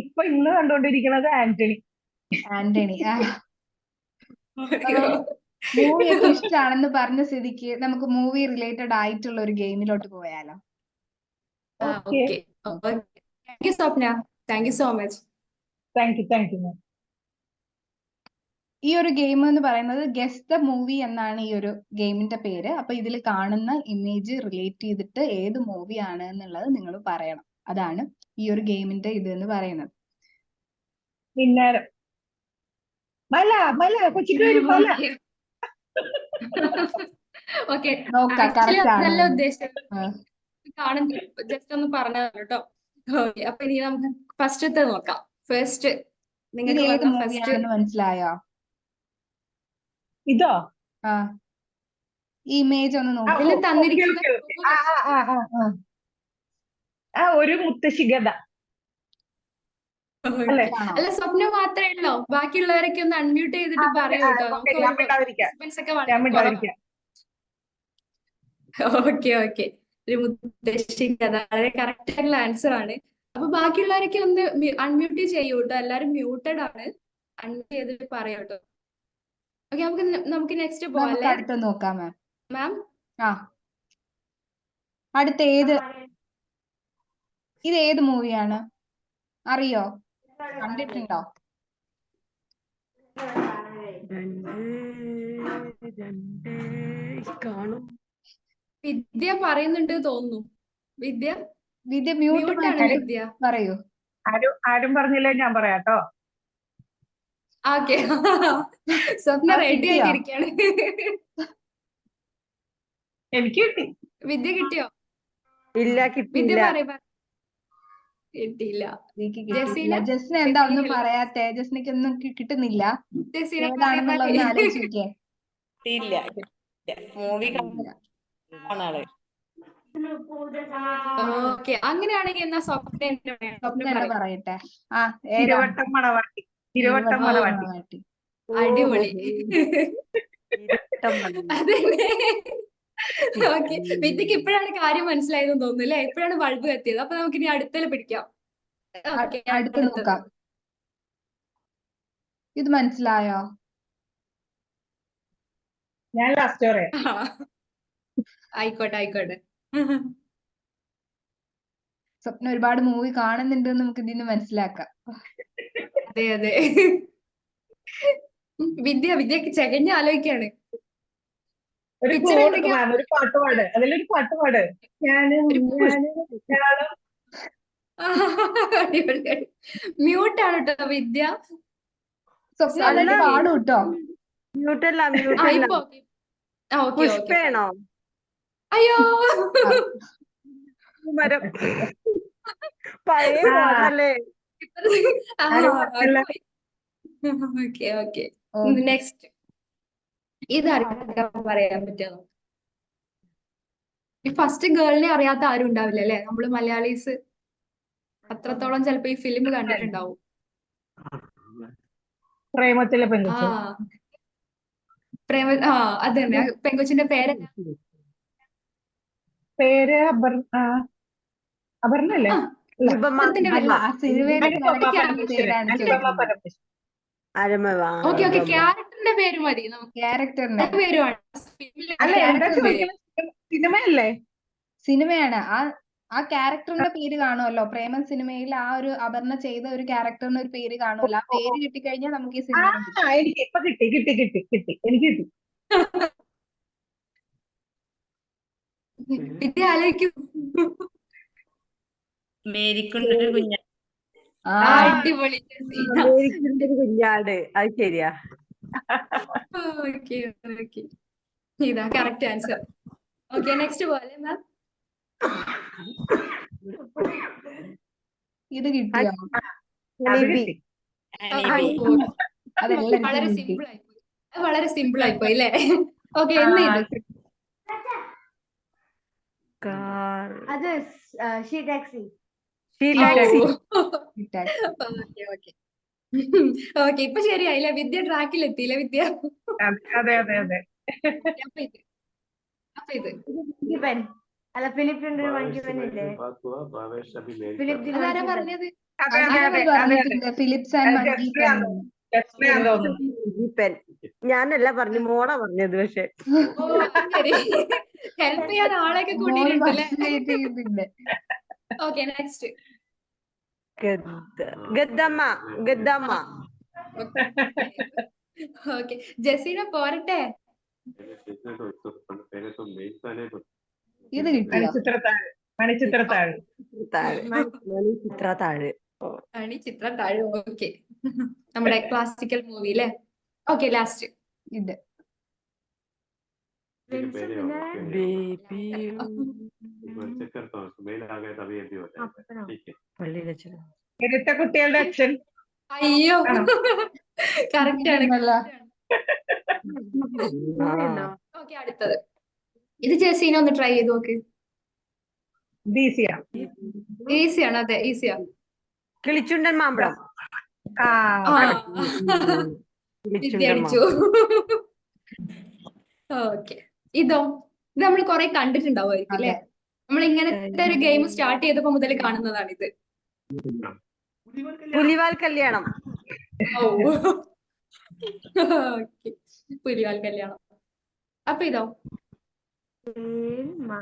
ഇപ്പൊ ഇന്ന് കണ്ടുകൊണ്ടിരിക്കുന്നത് ആന്റണി. ആന്റണി. മൂവി ഒക്കെ ഇഷ്ടമാണെന്ന് പറഞ്ഞ സ്ഥിതിക്ക് നമുക്ക് മൂവി റിലേറ്റഡ് ആയിട്ടുള്ള ഒരു ഗെയിമിലോട്ട് പോയാലോ? Okay, Okay. Okay. Thank you, Swapna. Thank you so much. Thank you മാം. ഈ ഒരു ഗെയിം എന്ന് പറയുന്നത് ഗെസ് ദ മൂവി എന്നാണ് ഈ ഒരു ഗെയിമിന്റെ പേര്. അപ്പൊ ഇതിൽ കാണുന്ന ഇമേജ് റിലേറ്റ് ചെയ്തിട്ട് ഏത് മൂവി ആണ് എന്നുള്ളത് നിങ്ങൾ പറയണം. അതാണ് ഈ ഒരു ഗെയിമിന്റെ ഇത് എന്ന് പറയുന്നത്. മിന്നാരം. മല മല കൊച്ചിട്ടൂര് മല. Okay. നോക്കാം Actually, correct അതല്ല ആണോ? ഉദ്ദേശിച്ചത്. കാണുന്ന ജസ്റ്റ് ഒന്ന് പറഞ്ഞതാണ് കേട്ടോ. Okay. അപ്പൊ ഇനി നമുക്ക് ഫസ്റ്റത്തെ നോക്കാം. ഫസ്റ്റ് ഇത് നിങ്ങൾക്ക് ഏത് വന്ന മൂവി ഫസ്റ്റ് ആണെന്ന് മനസ്സിലായോ? ഇതോ? ആ ഈ ഇമേജ് ഒന്ന് നോക്കി. ഇതില് ഓക്കെ, തന്നിരിക്കുന്ന ഓക്കെ, ഓക്കെ. ഒരു മുത്തശ്ശി ഗത അല്ലേ? ആണോ? അല്ല, സ്വപ്നം മാത്രമേ ഉള്ളോ? ബാക്കിയുള്ളവരൊക്കെ ഒന്ന് അൺമ്യൂട്ട് ചെയ്തിട്ട് പറയൂ കേട്ടോ. ഓക്കെ, നമുക്ക് ഞാൻ മിണ്ടാതിരിക്കാം. suspense ഒക്കെ ഞാൻ വളരെ കുറവാണ്. മിണ്ടാതിരിക്കാം. ഓക്കെ. ഒരു മുത്തശ്ശി കഥ വളരെ കറക്റ്റ് ആയിട്ടുള്ള ആൻസർ ആണ്. അപ്പൊ ബാക്കിയുള്ളവരൊക്കെ ഒന്ന് അൺമ്യൂട്ട് ചെയ്യൂ കേട്ടോ. എല്ലാരും മ്യൂട്ടഡ് ആണ്. അൺമ്യൂട്ട് ചെയ്തിട്ട് പറയാം കേട്ടോ. ഓക്കെ, നമുക്ക് നെക്സ്റ്റ് പോവാം നമുക്ക് അല്ലേ അടുത്ത് നോക്കാം മാം. മാം? ആ അടുത്ത ഇത് ഏത് മൂവിയാണ് അറിയോ? കണ്ടിട്ടുണ്ടോ? വിദ്യ പറയുന്നുണ്ട് തോന്നുന്നു. വിദ്യ വിദ്യ മ്യൂട്ട് മ്യൂട്ടാണ് മാറ്റി വിദ്യ. പറയൂ. ആരും പറഞ്ഞില്ലേ, ഞാൻ പറയാട്ടോ. ഓക്കെ. സ്വപ്ന അത് റെഡി കിട്ടിയോ? ആയിട്ടിരിക്കാണ്. എനിക്ക് കിട്ടി. വിദ്യ കിട്ടിയോ? ഇല്ല, വിദ്യ കിട്ടിയില്ല. പറ. കിട്ടിയില്ല. എനിക്ക് ജസീന? കിട്ടിയിട്ടില്ല. ജസ്ന എന്താ ഒന്നും പറയാത്തെ? ജസ്നയ്ക്ക് ഒന്നും കിട്ടുന്നില്ല. ജസീന ഏതാണെന്നുള്ള ഒന്ന് ആലോചിക്കേ. ഇല്ല മൂവി ഇല്ല. കാണാള്. ഓക്കെ, അങ്ങനെയാണെങ്കിൽ എന്നാ സ്വപ്ന എന്താ പറയാ? സ്വപ്ന സ്വപ്ന തന്നെ പറയും. പറയട്ടെ. ആ ഏതാണ്? തിരുവട്ടം മണവാട്ടി. തിരുവട്ടം മണവാട്ടി. മണവാട്ടി. അടിപൊളി. അതന്നെ. ഓക്കെ, വിദ്യക്ക് ഇപ്പോഴാണ് കാര്യം മനസ്സിലായതെന്ന് തോന്നുന്നു അല്ലേ? ഇപ്പോഴാണ് ബൾബ് എത്തിയത്. അപ്പൊ നമുക്ക് ഇനി അടുത്തതിൽ പിടിക്കാം. ഓക്കെ, അടുത്ത് നോക്കാം. ഇത് മനസ്സിലായോ? ഞാൻ ലാസ്റ്റ് പറയാം. ആയിക്കോട്ടെ. സ്വപ്ന ഒരുപാട് മൂവി കാണുന്നുണ്ട് നമുക്ക് ഇതിന്ന് മനസ്സിലാക്കാം. അതെ. വിദ്യക്ക് ചകഞ്ഞ് ആലോചിക്കാണ്. ഒരു Picture clue എന്തൊക്കെയാ? കൊടുക്ക് ma'am, ഒരു പാട്ടുപാട്. അതിലൊരു പാട്ടുപാട്. ഞാനും മ്യൂട്ടാണ് കേട്ടോ വിദ്യ. സ്വപ്ന നന്നായിട്ട് പാടും കേട്ടോ. മ്യൂട്ടല്ല ആ, ഇപ്പൊ ഓക്കെ. പുഷ്പേണോ? അയ്യോ, മരം പഴയ മോഡലേ. ഓക്കെ. ഓ, നെക്സ്റ്റ് ഇതറിയാൻ പറയാൻ പറ്റുമോ? ഈ ഫസ്റ്റ് ഗേളിനെ അറിയാത്ത ആരും ഉണ്ടാവില്ല അല്ലെ? നമ്മള് മലയാളീസ് അത്രത്തോളം ചിലപ്പോ ഈ ഫിലിം കണ്ടിട്ടുണ്ടാവും. പ്രേമത്തിലെ ആ പെൺകുട്ടി. അത് തന്നെ. പെങ്കൊച്ചിന്റെ പേരെന്താ? പേര് അപർണല്ലേ? അല്ല, ആ സിനിമയുടെ അനുപമ ക്യാരക്ടറിന്റെ പേരാണ് ചോദിക്കുന്നത്. പരമേശ്വരൻ. ഓക്കെ. ക്യാരക്ടറിന്റെ പേര് മതി നമുക്ക്. ക്യാരക്ടറിന്റെ പേരുമാണ്. അല്ല, എന്താ ചോദിക്കുന്നത്? സിനിമയല്ലേ? സിനിമയാണ്. ആ ക്യാരക്ടറിന്റെ പേര് കാണുമല്ലോ. പ്രേമം സിനിമയിൽ ആ ഒരു അപർണ ചെയ്ത ഒരു ക്യാരക്ടറിന് ഒരു പേര് കാണുമല്ലോ. ആ പേര് കിട്ടിക്കഴിഞ്ഞാൽ നമുക്ക് ഈ സിനിമ എനിക്ക് ഇപ്പൊ കിട്ടി. എനിക്ക് കിട്ടി. വിദ്യ ആലോചിക്കും. മേരിക്കുണ്ടൊരു കുഞ്ഞ. അടിപൊളി. മേരിക്കുണ്ടൊരു കുഞ്ഞാട്. അത് ശരിയാ. ഓക്കെ ഓക്കെ, ഇതാ കറക്റ്റ് ആൻസർ. ഓക്കെ, നെക്സ്റ്റ് പോലെ മാം. ഇത് കിട്ടിയോ? അത് കിട്ടി. അതെല്ലാവർക്കും വളരെ കിട്ടി. സിമ്പിൾ ആയിപ്പോയി, അത് വളരെ സിമ്പിൾ ആയിപ്പോയി അല്ലേ? ഓക്കെ, ആ, എന്നാ ഇത് അത് ഷീ ടാക്സി. ടാക്സി. കിട്ടാൻ. ഓക്കെ ഓക്കെ ഓക്കെ, ഇപ്പൊ ശരിയായില്ലേ? വിദ്യ ട്രാക്കിൽ എത്തിയില്ലേ വിദ്യ? അതെ അതെ അതെ. അപ്പൊ ഇത് അപ്പൊ ഇത് മങ്കി പെൻ. അല്ല, ഫിലിപ്പിന്റെ ഒരു മങ്കി പെൻ ഇല്ലേ? ഫിലിപ്പ് ദി അതാരാ മങ്കി പെൻ. പറഞ്ഞത്? അതെ അതെ അങ്ങനെ അതെ അതെ. പറഞ്ഞിട്ടുണ്ട്, Philips and monkey Justin pen. ആണെന്ന് ജസ്റ്റിൻ ആണെന്ന് തോന്നുന്നു. പെൻ ഞാനല്ല പറഞ്ഞു, മോളാ പറഞ്ഞത്. പക്ഷെ ഓ, അത് ശരി. ഹെൽപ്പ് ചെയ്യാൻ ആളെയൊക്കെ മോള് കൂട്ടിയിട്ടുണ്ടല്ലേ? participate ചെയ്യുന്നുണ്ട്. Okay, next. Gaddamma Gaddamma. Okay, Jaseena പോരട്ടെ? ഇത് കിട്ടിയോ? മണിച്ചിത്രത്താഴ്. മണിച്ചിത്രത്താഴ്. ചിത്രത്താഴ്. ആണ് ചിത്രം താഴെ. ഓക്കെ, നമ്മുടെ ക്ലാസിക്കൽ മൂവി അല്ലേ? Okay, last. ഇത് പള്ളിയിലച്ഛനോ? ഇരട്ട കുട്ടികളുടെ അച്ഛൻ. അയ്യോ, കറക്റ്റ് ആണ്. ഇതല്ല. ഓക്കെ, അടുത്തത്. ഇത് ജസീന ഒന്ന് ട്രൈ ചെയ്ത് നോക്ക്. ദീസിയ. ഈസിയാണ്, അതെ ഈസിയാണ്. കിളിച്ചുണ്ടൻ മാമ്പഴം. ആ, വിദ്യ അടിച്ചു. ഓക്കെ, ഇതോ? ഇത് നമ്മൾ കുറെ കണ്ടിട്ടുണ്ടാവുമായിരിക്കും അല്ലെ? അതെ. നമ്മൾ ഇങ്ങനത്തെ ഒരു ഗെയിം സ്റ്റാർട്ട് ചെയ്തപ്പോ മുതൽ കാണുന്നതാണ് ഇത്. പുലിവാൽ കല്യാണം. ഓക്കെ, പുലിവാൽ കല്യാണം. അപ്പൊ ഇതോ?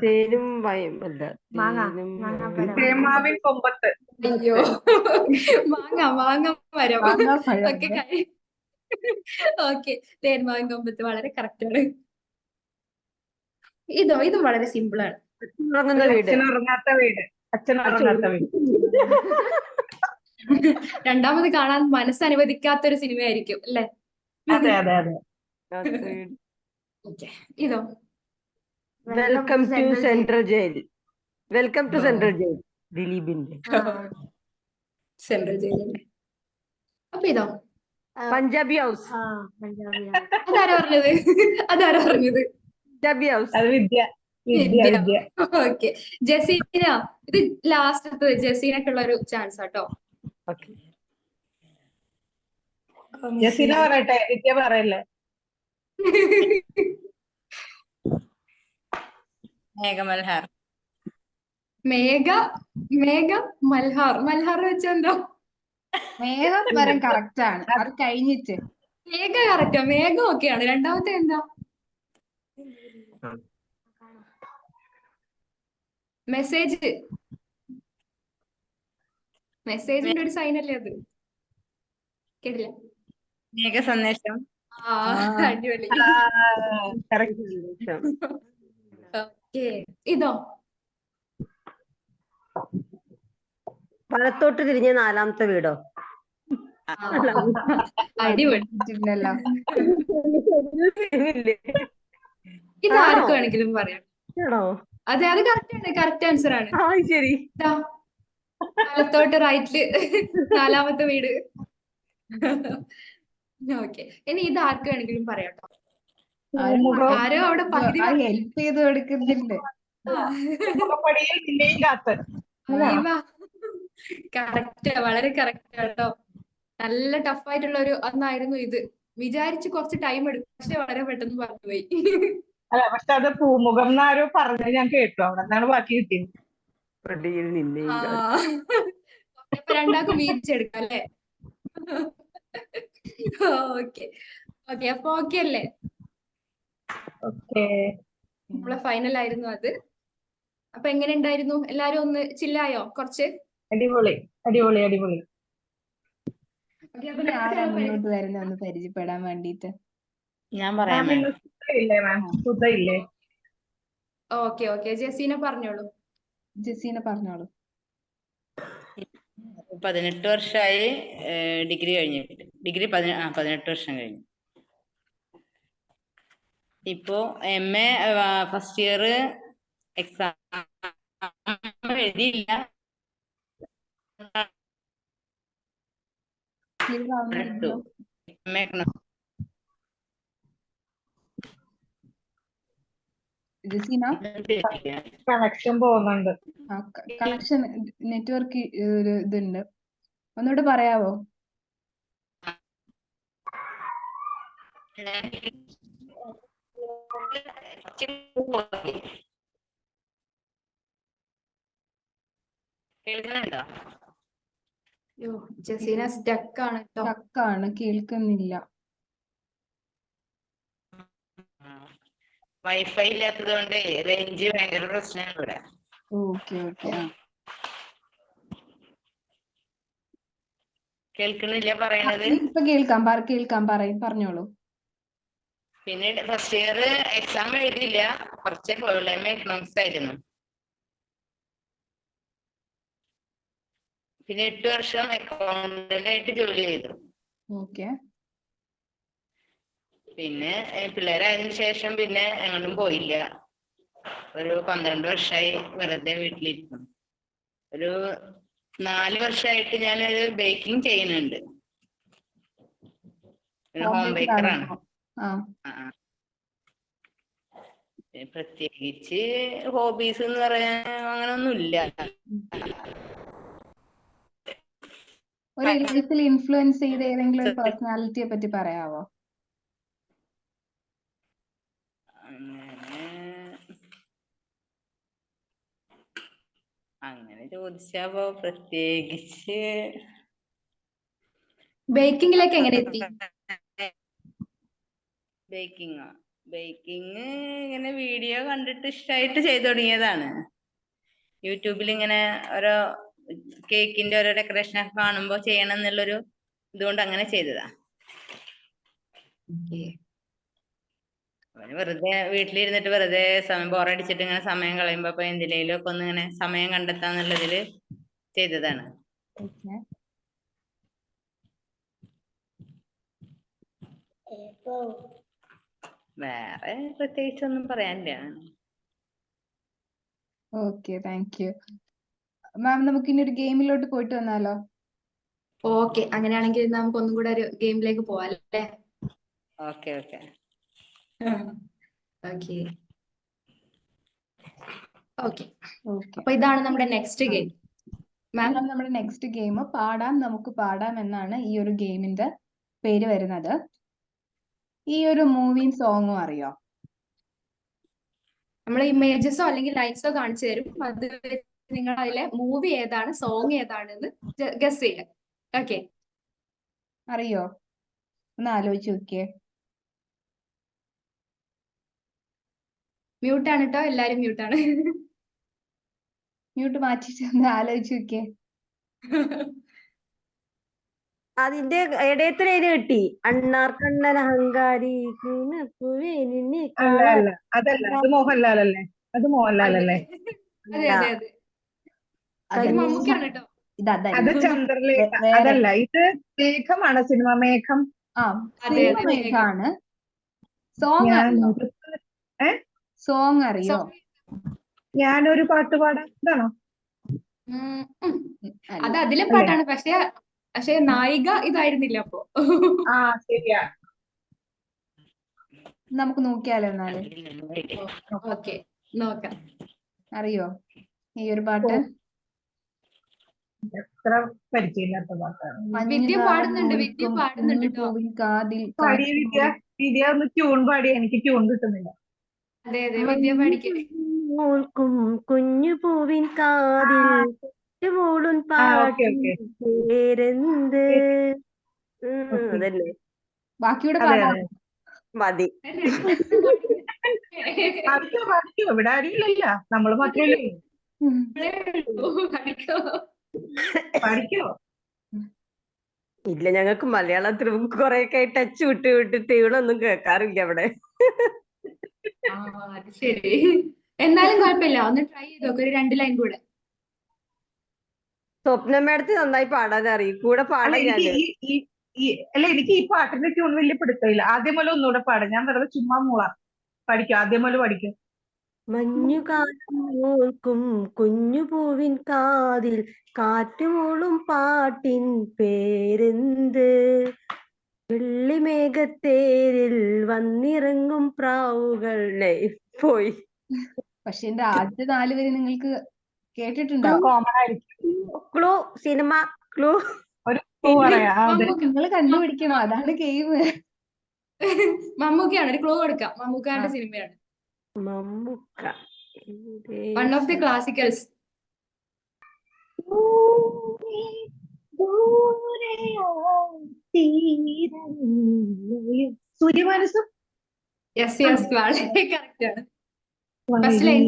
തേനും വയം അല്ല, മാങ്ങ. തേനും മാങ്ങാപ്പഴം. തേമാവിൻ കൊമ്പത്ത്. അയ്യോ, മാങ്ങ മരം. മാങ്ങാപ്പഴം. ഓക്കെ ഓക്കെ, തേന്മാവിൻ കൊമ്പത്ത് വളരെ കറക്റ്റ് ആണ്. ഇതും വളരെ സിമ്പിൾ ആണ്. ഉറങ്ങുന്ന വീട്. അച്ഛൻ ഉറങ്ങാത്ത വീട്. അച്ഛൻ ഉറങ്ങാത്ത വീട്. രണ്ടാമത് കാണാൻ മനസ്സനുവദിക്കാത്തൊരു സിനിമയായിരിക്കും അല്ലെ? അതെ അതെ അതെ. ഓക്കെ, ഇതോ? Welcome to central jail. Welcome to central jail. ദിലീപിന്റെ. സെൻട്രൽ ജയിലല്ലേ? അപ്പൊ ഇതോ? പഞ്ചാബി ഹൗസ്. ആ, പഞ്ചാബി. അതാരാ പറഞ്ഞത്? അതാരാ പറഞ്ഞത്? പഞ്ചാബി ഹൗസ്. അത് വിദ്യ. വിദ്യ വിദ്യ. ഓക്കെ, ജസീന. ഇത് ലാസ്റ്റ് ജസീനക്കുള്ള ഒരു ചാൻസ് ആട്ടോ. ഓക്കെ. ജസീന പറയട്ടെ, വിദ്യ പറയല്ലേ? മേഘമൽഹാർ. മേഘ മൽഹാർ വെച്ചെന്തോ? മേഘം വരം കറക്റ്റ് ആണ്. അത് കഴിഞ്ഞിട്ട് മേഘ കറക്റ്റാ, മേഘം ഒക്കെയാണ്. രണ്ടാമത്തെ എന്താ? മെസ്സേജിന്റെ ഒരു സൈൻ അല്ലേ അത്? കേട്ടില്ല? മേഘ സന്ദേശം. ആ, അടിപൊളി. ഓക്കെ, ഇതോ? വലത്തോട്ട് തിരിഞ്ഞ നാലാമത്തെ വീടോ? അടിപൊളി. ഇല്ലല്ലോ. ഇത് ആർക്ക് വേണമെങ്കിലും പറയാം. അതെ, അത് കറക്റ്റ് ആണ്, കറക്റ്റ് ആൻസർ ആണ്. ശരി. വലത്തോട്ട് റൈറ്റില് നാലാമത്തെ വീട്. ഓക്കെ, ഇനി ഇത് ആർക്ക് വേണമെങ്കിലും പറയാട്ടോ. ആരോ അവിടെ പകുതി ഹെൽപ്പ് ചെയ്ത് കൊടുക്കുന്നുണ്ട്. പിന്നെയും കാത്ത്. കറക്റ്റ്, വളരെ കറക്റ്റ് കേട്ടോ. നല്ല ടഫ് ആയിട്ടുള്ള ഒരു ഒന്നായിരുന്നു ഇത്. വിചാരിച്ച് കുറച്ച് ടൈം എടുക്കും, പക്ഷെ വളരെ പെട്ടെന്ന് പറഞ്ഞുപോയി. അല്ല, പക്ഷെ അത് പൂമുഖം എന്നാരോ പറഞ്ഞത് ഞാൻ കേട്ടു. അവിടെ നിന്നാണ് ബാക്കി കിട്ടിയത്. അപ്പൊ രണ്ടാൾക്കും വീതിച്ചെടുക്കാം അല്ലേ? ഓക്കെ ഓക്കെ, അപ്പൊ ഓക്കെ അല്ലേ? നമ്മളെ ഫൈനൽ ആയിരുന്നു അത്. അപ്പൊ എങ്ങനെ ഉണ്ടായിരുന്നു? എല്ലാരും ഒന്ന് ചില്ലായോ കുറച്ച്? അടിപൊളി അടിപൊളി അടിപൊളി. ആരാ മുന്നോട്ട് വരുന്ന ഒന്ന് പരിചയപ്പെടാൻ വേണ്ടിട്ട്? ഞാൻ പറയാം. സുധയില്ലേ? ഓക്കെ ഓക്കെ, ജസീന പറഞ്ഞോളൂ. ജസീന പറഞ്ഞോളൂ. 18 വർഷമായി ഡിഗ്രി കഴിഞ്ഞിട്ട്. ഡിഗ്രി 18 വർഷം കഴിഞ്ഞു. ഇപ്പോ MA ഫസ്റ്റ് ഇയർ എക്സാം എഴുതിയില്ല. ക്ലിയർ ആവുന്നില്ലല്ലോ. MA ജസീന, കണക്ഷൻ പോകുന്നുണ്ട്. കണക്ഷൻ നെറ്റ്വർക്ക് ഒരു ഇതുണ്ട്, ഒന്നുകൂടെ പറയാവോ? കേൾക്കുന്നുണ്ടോ? അയ്യോ, ജസീന സ്റ്റക്ക് ആണ് കേട്ടോ. സ്റ്റക്കാണ്, കേൾക്കുന്നില്ല. വൈഫൈ ഇല്ലാത്തത് കൊണ്ട് റേഞ്ച് ഭയങ്കര പ്രശ്നമാണ് ഇവിടെ. Okay okay. കേൾക്കുന്നില്ല പറയണത്? ഇപ്പൊ കേൾക്കാം, പറഞ്ഞോളൂ. പിന്നെ ഫസ്റ്റ് ഇയർ എക്സാം എഴുതിയില്ല, കുറച്ചേ പോയുള്ളൂ. MA എക്കണോമിക്സ് ആയിരുന്നു. പിന്നെ 8 വർഷം അക്കൗണ്ടന്റായിട്ട് ജോലി ചെയ്തു. ഓക്കെ. പിന്നെ പിള്ളേരായതിനു ശേഷം പിന്നെ എങ്ങോട്ടും പോയില്ല. ഒരു 12 വർഷമായി വെറുതെ വീട്ടിലിരിക്കുന്നു. ഒരു 4 വർഷമായിട്ട് ഞാനൊരു ബേക്കിംഗ് ചെയ്യുന്നുണ്ട്. ഒരു ഹോം ബേക്കറാണ്. പ്രത്യേകിച്ച് ഹോബീസ് എന്ന് പറയാൻ അങ്ങനൊന്നുമില്ല. ഒരു ലൈഫിൽ ഇൻഫ്ലുവൻസ് ചെയ്ത ഏതെങ്കിലും ഒരു പേഴ്സണാലിറ്റിയെ പറ്റി പറയാവോ? അങ്ങനെ ചോദിച്ചാപ്പോ പ്രത്യേകിച്ച് ബേക്കിങ്ങിലേക്ക് എങ്ങനെ എത്തി? ബേക്കിംഗ് ഇങ്ങനെ വീഡിയോ കണ്ടിട്ട് ഇഷ്ടമായിട്ട് ചെയ്തു തുടങ്ങിയതാണ്. യൂട്യൂബിൽ ഇങ്ങനെ ഓരോ കേക്കിന്റെ ഓരോ ഡെക്കറേഷൻ ഒക്കെ കാണുമ്പോ ചെയ്യണം എന്നുള്ളൊരു ഇതുകൊണ്ട് അങ്ങനെ ചെയ്തതാ. വെറുതെ വീട്ടിലിരുന്നിട്ട് വെറുതെ സമയം ബോറടിച്ചിട്ട് ഇങ്ങനെ സമയം കളയുമ്പോ അപ്പൊ എന്തിനേലും ഒക്കെ ഒന്ന് ഇങ്ങനെ സമയം കണ്ടെത്താന്നുള്ളതില് ചെയ്തതാണ്. വേറെ പ്രത്യേകിച്ചൊന്നും പറയാനില്ല. ഓക്കെ, താങ്ക് യു മാം. നമുക്ക് ഇനി ഒരു ഗെയിമിലോട്ട് പോയിട്ട് വന്നാലോ? ഓക്കെ, അങ്ങനെയാണെങ്കിൽ നമുക്ക് ഒന്നും കൂടെ ഒരു ഗെയിമിലേക്ക് പോവാം അല്ലേ? Okay okay okay okay. അപ്പൊ ഇതാണ് നമ്മുടെ നെക്സ്റ്റ് ഗെയിം. മാം, നമ്മുടെ നെക്സ്റ്റ് ഗെയിം നമുക്ക് പാടാം എന്നാണ് ഈ ഒരു ഗെയിമിന്റെ പേര് വരുന്നത്. ഈ ഒരു മൂവിയും സോങ്ങും അറിയോ? നമ്മൾ ഇമേജസോ അല്ലെങ്കിൽ ലൈൻസോ കാണിച്ചു തരും. അത് നിങ്ങൾ അതിലെ മൂവി ഏതാണ്, സോങ് ഏതാണെന്ന് ഗസ് ചെയ്യാം. ഓക്കെ, അറിയോ? ഒന്ന് ആലോചിച്ച് നോക്കിയേ. മ്യൂട്ടാണ് കേട്ടോ, എല്ലാരും മ്യൂട്ടാണ്. മ്യൂട്ട് മാറ്റിട്ട് ഒന്ന് ആലോചിച്ച് നോക്കിയേ. അതിന്റെ ഇടയത്തെ ലൈന് കിട്ടി. അണ്ണാർ കണ്ണൻ അഹങ്കാരി അല്ല അതല്ല, അത് മോഹൻലാലല്ലേ? അത് മോഹൻലാലല്ലേ? അതെ അതെ അതെ, അത് മമ്മൂക്കാണ് കേട്ടോ. അത് ചന്ദ്രലേഖ. അതല്ല, ഇത് മേഘമാണ്, സിനിമ മേഘം. സിനിമ മേഘാണ്. സോങ് അറിയോ? സോങ് അറിയോ? ഞാനൊരു പാട്ട് പാടാം, ഇതാണോ? അത് അതിലെ പാട്ടാണ്, പക്ഷെ നായിക ഇതായിരുന്നില്ല അപ്പൊ. ശരിയാ. നമുക്ക് നോക്കിയാലോ എന്നാല്? ഓക്കെ, നോക്കാം. അറിയോ ഈ ഒരു പാട്ട്? എത്ര പരിചയമില്ലാത്ത പാട്ടാണ്. വിദ്യ പാടുന്നുണ്ട് കേട്ടോ. വിദ്യ ഒന്ന് ട്യൂൺ പാടി. എനിക്ക് ട്യൂൺ കിട്ടുന്നില്ല. അതെ അതെ, വിദ്യ പാടിക്കേ. കുഞ്ഞു പൂവിൻ കാതിൽ മോളും പേരെന്ത്? അതല്ലേ? ബാക്കിയൂടെ പാടാം. മതി. ഇവിടെ ആരുമില്ല, നമ്മള് മാത്രമല്ലേ. പഠിക്കോ? ഇല്ല, ഞങ്ങൾക്ക് മലയാളത്തിൽ കൊറേയൊക്കെ ടച്ച് വിട്ടിട്ട് ഇവിടെ ഒന്നും കേൾക്കാറില്ല അവിടെ. ശരി, എന്നാലും കുഴപ്പമില്ല, ഒന്ന് ട്രൈ ചെയ്ത് നോക്ക്. ഒരു 2 ലൈൻ കൂടെ. സ്വപ്ന മേഡത്തിന് നന്നായി പാടാൻ അറിയും, കൂടെ പാടാൻ ഞാന്. എനിക്ക് ഈ പാട്ടിന്റെ ട്യൂൺ വലിയ പിടുത്തമില്ല. ആദ്യം പോലെ ഒന്നുകൂടെ പാടാം, ഞാൻ വെറുതെ ചുമ്മാ മൂളാം. പഠിക്കും, ആദ്യം മുതൽ പഠിക്കും. മഞ്ഞുകാലം ഓർക്കും കുഞ്ഞു പൂവിൻ കാതിൽ കാറ്റുമൂളും പാട്ടിൻ പേരെന്ത്? വെള്ളിമേഘത്തേരിൽ വന്നിറങ്ങും പ്രാവുകൾ പോയി. പക്ഷെ എന്റെ ആദ്യത്തെ 4 വരി നിങ്ങൾക്ക് കേട്ടിട്ടുണ്ടാവും. കോമൺ ആയിരിക്കും. Clue, cinema clue. ഒരു ക്ലൂ പറയാ. നിങ്ങൾ കണ്ടുപിടിക്കണം, അതാണ് ഗെയിം. മമ്മൂക്കയാണ്, ഒരു ക്ലൂ കൊടുക്കാം. മമ്മൂക്കാന്റെ സിനിമയാണ്. Mammukka. One of the classicals. Sooryamanasam. Yes yes, വളരെ കറക്റ്റ് ആണ്. First line.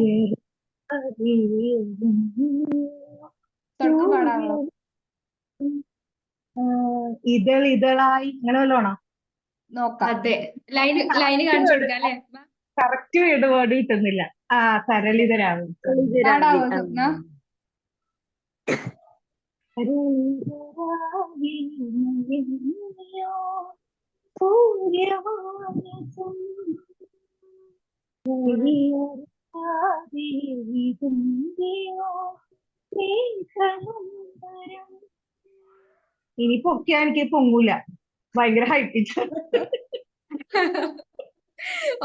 തുടക്കം പാടാമോ? ഇതളായി ഇങ്ങനെ വല്ലോണോ? നോക്കാം. അതെ, ലൈന് കാണിച്ചു കൊടുക്കാം അല്ലെ? കറക്റ്റ് വേർഡ് കിട്ടുന്നില്ല. സരളിതരാവും. പാടാവോ സ്വപ്ന? ഇനി പൊക്കിയാ എനിക്ക് പൊങ്ങൂല, ഭയങ്കര ഹൈ പിച്ച്.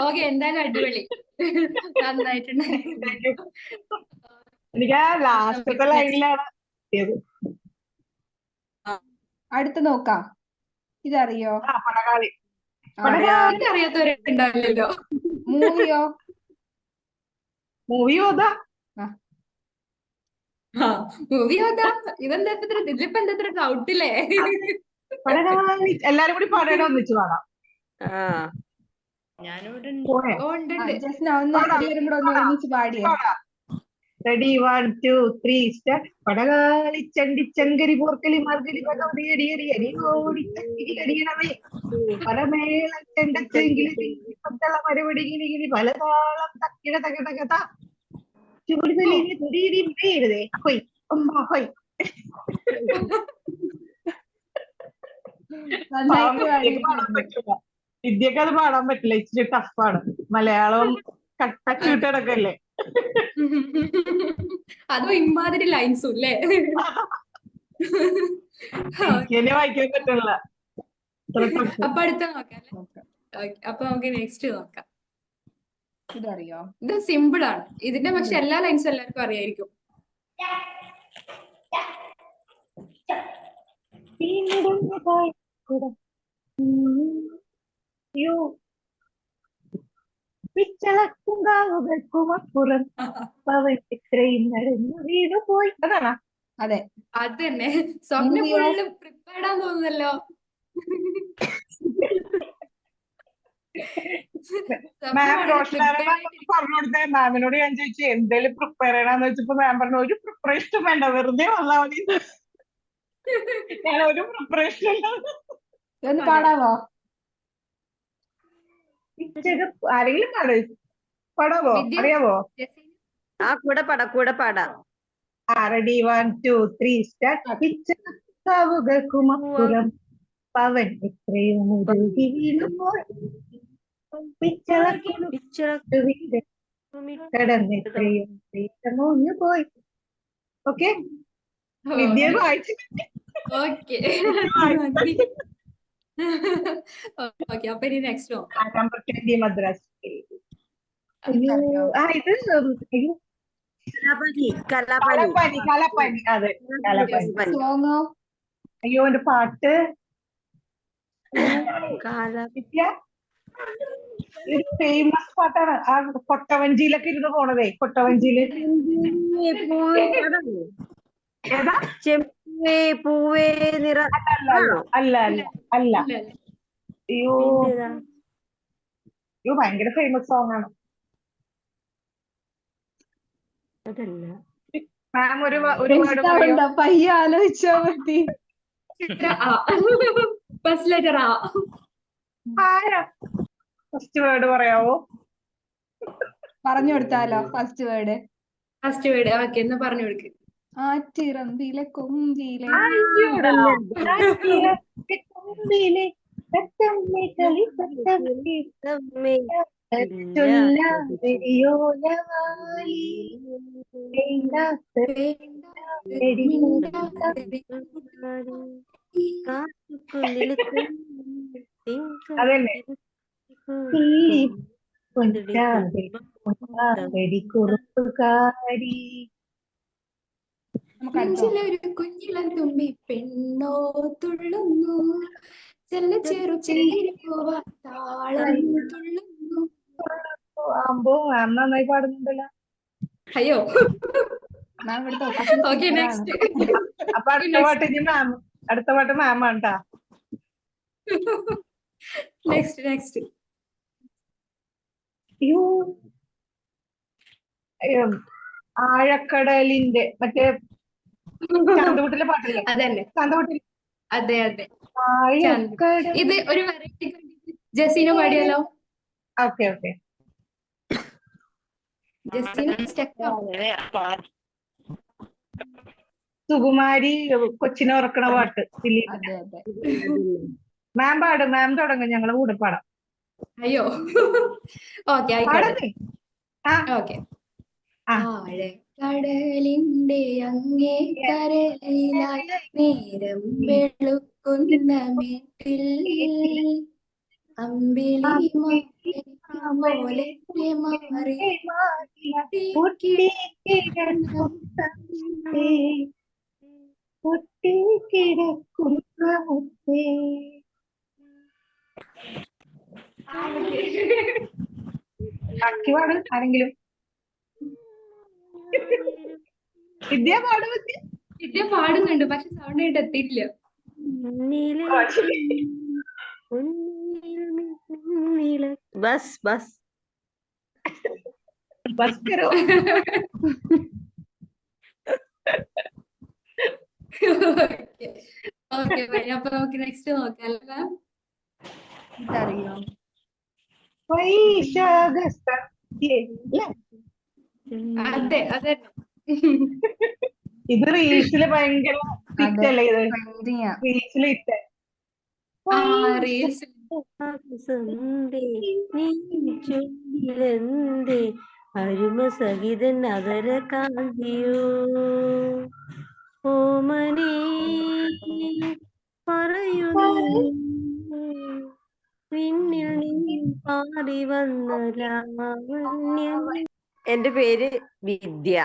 ഓക്കെ, എന്തായാലും അടിപൊളി, നന്നായിട്ടുണ്ട്. എനിക്ക് ആ ലാസ്റ്റത്തെ ലൈനിലാണ് കിട്ടിയത്. അടുത്ത് നോക്കാം. ഇതറിയോ? പടകാളി. അറിയാത്തവരുണ്ടാവില്ലല്ലോ. മൂവിയോ? മൂവിയോ അതാ. മൂവി അതാ. ഇതിലിപ്പോ എന്താ ഡൗട്ടില്ലേ? പടകാളി എല്ലാരും കൂടി പാടേണ്ട ഒന്നിച്ച് പാടാം. ഞാനിവിടെ ജസ്റ്റ് ഒന്ന് എല്ലാവരും കൂടെ ഒന്ന് ഒരുമിച്ച് പാടിയേ. Ready 1 2 3 start. പടകാളി ചണ്ടി ചങ്കരി പോർക്കലി മർഗലി ഭഗവതി അടി അടി അടി ഓടി ചക്കിരി അടിയണമേ പലമേള ചെണ്ടക്കെങ്കിലി പത്തള മറുപടി ഗിരി പലതാളം തക്കിട തക തകത ചുവടുതലിന് തുടിയിടി പേരുതേ ഹൊയ് അമ്മ ഹൊയ്. വിദ്യക്ക് അത് പാടാൻ പറ്റില്ല, ഇച്ചിരി ടഫാണ്. മലയാളം കട്ടക്കിട്ടടക്കല്ലേ. അതും ഇമാതിരി ലൈൻസും അല്ലേ? എനിക്ക് വായിക്കാൻ പറ്റില്ല. അപ്പൊ അടുത്ത നോക്കാം അല്ലേ? അപ്പൊ നമുക്ക് നെക്സ്റ്റ് നോക്കാം. ഇതറിയോ? ഇത് സിമ്പിൾ ആണ്. ഇതിന്റെ പക്ഷെ എല്ലാ ലൈൻസും എല്ലാവർക്കും അറിയായിരിക്കും. പിച്ചളക്കുങ്കാവുകൾക്കുമപ്പുറം ഇത്രയും നടന്നു വീണു പോയി. അതാണോ? അതെ, അത് തന്നെ. സ്വപ്ന ഫുള്ള് പ്രിപ്പയർഡ് ആണെന്ന് തോന്നുന്നല്ലോ. പറഞ്ഞു കൊടുത്തേ മാമിനോട്. ഞാൻ ചോദിച്ചു എന്തേലും പ്രിപ്പയർ ചെയ്യണമെന്ന് വെച്ചപ്പോ മാം പറഞ്ഞു ഒരു പ്രിപ്പറേഷനും വേണ്ട, വെറുതെ വന്നാ മതി. ഞാൻ ഒരു പ്രിപ്പറേഷൻ. ഒന്ന് പാടാവോ? ആരെങ്കിലും പാടാവോ? അറിയാവോ? കൂടെ പാടാം. Ready 1 2 3 start. പിച്ചളക്കുങ്കാവുകൾക്കുമപ്പുറം പവൻ എത്രയും മുരുകി വീണുമ്പോൾ കടന്നെത്രയും വീട്ടമോഞ്ഞു പോയി. ഓക്കെ, വിദ്യ വായിച്ചു. ഓക്കെ ഓക്കെ, അപ്പൊ ഇനി നെക്സ്റ്റ് നോക്കാം. നമ്പർ 20 മദ്രാസ്. കലപ്പനി. അതെ, കലപ്പനി. സോങ്ങോ? അയ്യോ എന്റെ പാട്ട് ഒരു ഫേമസ് പാട്ടാണ്. ആ കൊട്ടവഞ്ചിയിലൊക്കെ ഇരുന്ന് പോണതേ. കൊട്ടവഞ്ചിയില് ഏതാ? ചെമ്പേ പൂവേ നിറ. അല്ല. അയ്യോ ഭയങ്കര ഫേമസ് സോങ് ആണ്. അതല്ല മാം ഒരുപാട് പയ്യെ ആലോചിച്ചാ മതി. ഫസ്റ്റ് ലെറ്റർ ആ. ഫസ്റ്റ് വേർഡ് പറയാവോ? പറഞ്ഞു കൊടുത്താലോ? ഫസ്റ്റ് വേർഡ് ഓക്കെ, എന്നാ പറഞ്ഞു കൊടുക്ക്. ആറ്റിറമ്പിലെ കൊമ്പിലെ കൊമ്പിലെ തത്തമ്മേ കളി തത്തമ്മേ തമ്മേ ചൊല്ലാതെയോലവാലി വേണ്ടാത്ത അതന്നെ കുറുപ്പുകാരി. നമുക്ക് അടുത്ത നെഞ്ചിലൊരു കുഞ്ഞിളം തുമ്പി പെണ്ണോ തുള്ളുന്നു, ചെറു ചെറിയ താളം തുള്ളുന്നു. ആമ്പോ മാം നന്നായി പാടുന്നുണ്ടല്ലോ. അയ്യോ, മാം ഇവിടുത്തെ ഒഫീഷ്യൽ ഓക്കെ സിംഗറാണ്. നെക്സ്റ്റ്. അപ്പൊ അടുത്ത പാട്ട് ഇനി മാം, അടുത്ത പാട്ട് മാം ആണ്ടാ. നെക്സ്റ്റ് ആഴക്കടലിന്റെ മറ്റേ ചാന്തകുട്ടിലെ പാട്ടില്ലേ? അതന്നെ, ചാന്തകുട്ടി. അതെ. ആഴക്കടൽ. ഇത് ഒരു വെറൈറ്റി ജസീന പാടിയാലോ? ഓക്കെ. ജസീന സ്റ്റെപ്പ്. സുകുമാരി കൊച്ചിനെ ഉറക്കണ പാട്ട്. അതെ. മാം പാടും, മാം തുടങ്ങും, ഞങ്ങളെ കൂടെ പാടാം. അയ്യോ, ഓക്കെ ആയിക്കോട്ടെ. പാടേ. ഓക്കെ. ആഴക്കടലിന്റെ അങ്ങേ കരയിലായി നേരം വെളുക്കുന്ന മേട്ടിൽ അമ്പിളി പോലെ മാറി ബാക്കി പാടും ആരെങ്കിലും. വിദ്യ പാടും. വിദ്യ പാടുന്നുണ്ട്, പക്ഷെ സൗണ്ട് ആയിട്ട് എത്തിയിട്ടില്ല. ബസ് കരോ. ഓക്കെ, അപ്പൊ നമുക്ക് നെക്സ്റ്റ് നോക്കാം. ഇതറിയോ? വൈശാഖ അതെ. ഇത് റീൽസില് ഭയങ്കര ഹിറ്റല്ലേ? ഇത് ട്രെൻഡിങ്ങാ. റീൽസിൽ ഹിറ്റ്. റീൽസ് അരുമ സഹിതൻ അതര കാന്തിയോ ഓമനേ പറയൂ പിന്നിൽ നീ പാടി വന്ന ലാവണ്യം. എന്റെ പേര് വിദ്യ.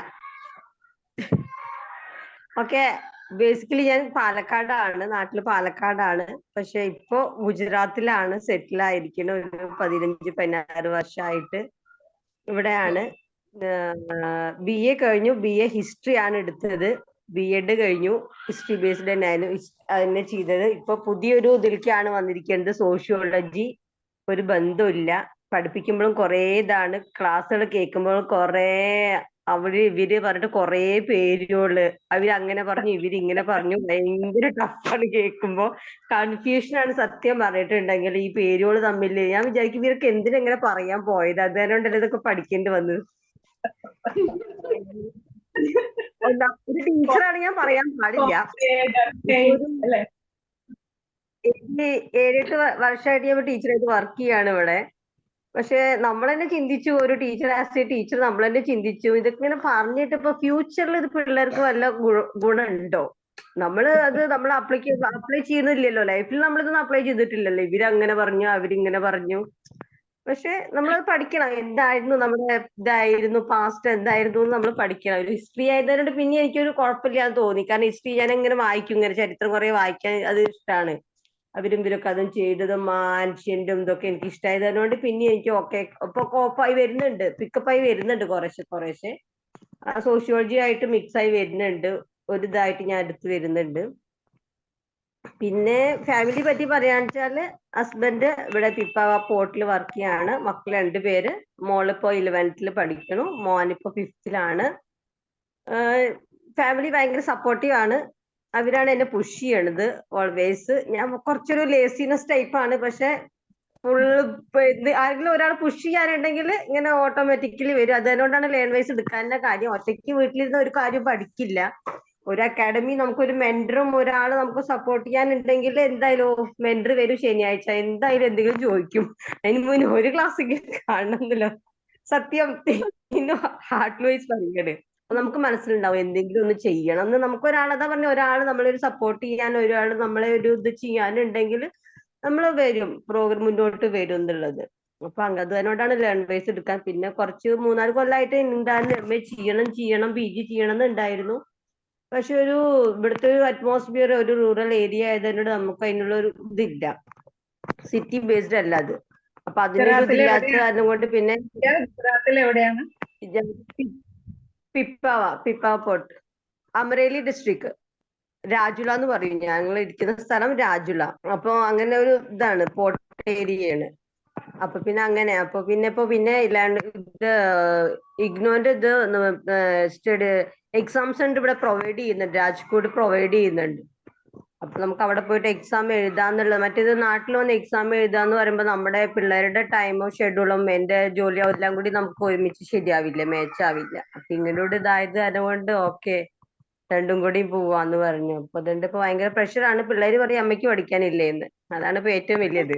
ഓക്കെ, ബേസിക്കലി ഞാൻ പാലക്കാടാണ്, നാട്ടില് പാലക്കാടാണ്. പക്ഷെ ഇപ്പൊ ഗുജറാത്തിലാണ് സെറ്റിൽ ആയിരിക്കുന്നത്. ഒരു 15-16 വർഷമായിട്ട് ഇവിടെയാണ്. BA കഴിഞ്ഞു. BA ഹിസ്റ്ററി ആണ് എടുത്തത്. B.Ed കഴിഞ്ഞു. ഹിസ്റ്ററി ബേസ്ഡ് തന്നെ ചെയ്തത്. ഇപ്പൊ പുതിയൊരു ഇതിലേക്കാണ് വന്നിരിക്കുന്നത്, സോഷ്യോളജി. ഒരു ബന്ധമില്ല. പഠിപ്പിക്കുമ്പോഴും കുറേ ഇതാണ്, ക്ലാസ്സുകൾ കേൾക്കുമ്പോഴും കുറേ ഇവര് പറഞ്ഞിട്ട് കുറേ പേരുകള്, അവരങ്ങനെ പറഞ്ഞു ഇവരിങ്ങനെ പറഞ്ഞു, ഭയങ്കര ടഫാണ് കേൾക്കുമ്പോ. കൺഫ്യൂഷനാണ് സത്യം പറഞ്ഞിട്ടുണ്ടെങ്കിൽ ഈ പേരുകൾ തമ്മിൽ. ഞാൻ വിചാരിക്കും ഇവരൊക്കെ എന്തിനെങ്ങനെ പറയാൻ പോയത്, അതുകൊണ്ടല്ലേ ഇതൊക്കെ പഠിക്കേണ്ടി വന്നത്. ഒരു ടീച്ചറാണ്, ഞാൻ പറയാൻ പാടില്ല. 7-8 വർഷമായിട്ട് ഞാൻ ടീച്ചറായിട്ട് വർക്ക് ചെയ്യാണ് ഇവിടെ. പക്ഷെ നമ്മൾ തന്നെ ചിന്തിച്ചു, ഒരു ടീച്ചർ ആസ് എ ടീച്ചർ നമ്മൾ തന്നെ ചിന്തിച്ചു, ഇതൊക്കെ ഇങ്ങനെ പറഞ്ഞിട്ട് ഇപ്പൊ ഫ്യൂച്ചറിൽ ഇത് പിള്ളേർക്ക് വല്ല ഗുണമുണ്ടോ? നമ്മൾ അപ്ലൈ ചെയ്യുന്നില്ലല്ലോ, ലൈഫിൽ നമ്മളിതൊന്നും അപ്ലൈ ചെയ്തിട്ടില്ലല്ലോ. ഇവരങ്ങനെ പറഞ്ഞു, അവരിങ്ങനെ പറഞ്ഞു. പക്ഷെ നമ്മളത് പഠിക്കണം. എന്തായിരുന്നു നമ്മുടെ ഇതായിരുന്നു പാസ്റ്റ്, എന്തായിരുന്നു നമ്മൾ പഠിക്കണം. ഒരു ഹിസ്റ്ററി ആയതുകൊണ്ട് പിന്നെ എനിക്കൊരു കുഴപ്പമില്ലാന്ന് തോന്നി. കാരണം ഹിസ്റ്ററി ഞാൻ ഇങ്ങനെ വായിക്കും, ഇങ്ങനെ ചരിത്രം കുറെ വായിക്കാൻ അത് ഇഷ്ടമാണ്. അവരും ഇവരൊക്കെ അതും ചെയ്തതും ആൻഷ്യന്റും ഇതൊക്കെ എനിക്ക് ഇഷ്ടമായതുകൊണ്ട് പിന്നെ എനിക്ക് ഓക്കെ ഇപ്പൊ കോപ്പായി വരുന്നുണ്ട്, പിക്കപ്പായി വരുന്നുണ്ട് കുറേശ്ശെ. സോഷ്യോളജി ആയിട്ട് മിക്സ് ആയി വരുന്നുണ്ട്, ഒരു ഇതായിട്ട് ഞാൻ എടുത്ത് വരുന്നുണ്ട്. പിന്നെ ഫാമിലി പറ്റി പറയാന്ന് വെച്ചാല് ഹസ്ബൻഡ് ഇവിടെ പിപ്പാവ പോർട്ടിൽ വർക്ക് ചെയ്യാണ്. മക്കൾ 2 പേര്. മോളിപ്പോ 11th പഠിക്കണു, മോനിപ്പോ 5th. ഫാമിലി ഭയങ്കര സപ്പോർട്ടീവ് ആണ്. അവരാണ് എന്നെ പുഷ് ചെയ്യണത് ഓൾവേസ്. ഞാൻ കുറച്ചൊരു ലേസിനെസ് ടൈപ്പാണ്. പക്ഷെ ഫുള്ള് ആരെങ്കിലും ഒരാൾ പുഷ് ചെയ്യാനുണ്ടെങ്കിൽ ഇങ്ങനെ ഓട്ടോമാറ്റിക്കലി വരും. അതുകൊണ്ടാണ് ലേൺ വൈസ് എടുക്കാൻ കാര്യം. ഒറ്റയ്ക്ക് വീട്ടിലിരുന്ന ഒരു കാര്യം പഠിക്കില്ല. ഒരു അക്കാഡമി നമുക്കൊരു മെന്ററും ഒരാൾ നമുക്ക് സപ്പോർട്ട് ചെയ്യാനുണ്ടെങ്കിൽ എന്തായാലും മെന്റർ വരും ശനിയാഴ്ച, എന്തായാലും എന്തെങ്കിലും ചോദിക്കും. അതിന് മുന്നേ ഒരു ക്ലാസ് കാണണമെന്നല്ലോ. സത്യം ഹാർട്ട് വൈസ് പറയണേ. നമുക്ക് മനസ്സിലുണ്ടാവും എന്തെങ്കിലും ഒന്ന് ചെയ്യണം എന്ന്. നമുക്ക് ഒരാളതാ പറഞ്ഞ ഒരാൾ നമ്മളെ ഒരു സപ്പോർട്ട് ചെയ്യാൻ, ഒരാൾ നമ്മളെ ഒരു ഇത് ചെയ്യാനുണ്ടെങ്കിൽ നമ്മൾ വരും, പ്രോഗ്രാം മുന്നോട്ട് വരും എന്നുള്ളത്. അപ്പൊ അതിനോടാണ് ലേൺ വൈസ് എടുക്കാൻ. പിന്നെ കുറച്ച് 3-4 കൊല്ലമായിട്ട് ഉണ്ടായിരുന്നു MA ചെയ്യണം PG ചെയ്യണം എന്നുണ്ടായിരുന്നു. പക്ഷെ ഇവിടുത്തെ ഒരു അറ്റ്മോസ്ഫിയർ ഒരു റൂറൽ ഏരിയ ആയതുകൊണ്ട് നമുക്ക് അതിനുള്ള ഒരു ഇതില്ല, സിറ്റി ബേസ്ഡ് അല്ല അത്. അപ്പൊ അതിനൊരു ഇതില്ലാത്ത കാരണം കൊണ്ട് പിന്നെ ഗുജറാത്തിൽ എവിടെയാണ്? പിപ്പാവ പോർട്ട്, അമരേലി ഡിസ്ട്രിക്ട്, രാജുല എന്ന് പറയും. ഞങ്ങൾ ഇരിക്കുന്ന സ്ഥലം രാജുല. അപ്പൊ അങ്ങനെ ഒരു ഇതാണ്, പോർട്ട് ഏരിയയാണ്. അപ്പൊ പിന്നെ അങ്ങനെ പിന്നെ ഇല്ലാണ്ട് ഇത് ഇഗ്നോന്റെ ഇത് സ്റ്റഡി എക്സാം സെന്റർ ഇവിടെ പ്രൊവൈഡ് ചെയ്യുന്നുണ്ട്, രാജ്കോട്ട് പ്രൊവൈഡ് ചെയ്യുന്നുണ്ട്. അപ്പൊ നമുക്ക് അവിടെ പോയിട്ട് എക്സാം എഴുതാന്നുള്ളത്. മറ്റേത് നാട്ടിൽ വന്ന് എക്സാം എഴുതാന്ന് പറയുമ്പോൾ നമ്മുടെ പിള്ളേരുടെ ടൈമും ഷെഡ്യൂളും എന്റെ ജോലിയും എല്ലാം കൂടി നമുക്ക് ഒരുമിച്ച് ശരിയാവില്ല, മാച്ചാവില്ല. അപ്പൊ ഇങ്ങനോട് ഇതായത് അതുകൊണ്ട് ഓക്കെ രണ്ടും കൂടി പോവാന്ന് പറഞ്ഞു. അപ്പൊ അതുകൊണ്ട് ഇപ്പൊ ഭയങ്കര പ്രഷറാണ്. പിള്ളേര് പറയും അമ്മയ്ക്ക് പഠിക്കാനില്ലേ എന്ന്. അതാണ് ഇപ്പൊ ഏറ്റവും വലിയത്.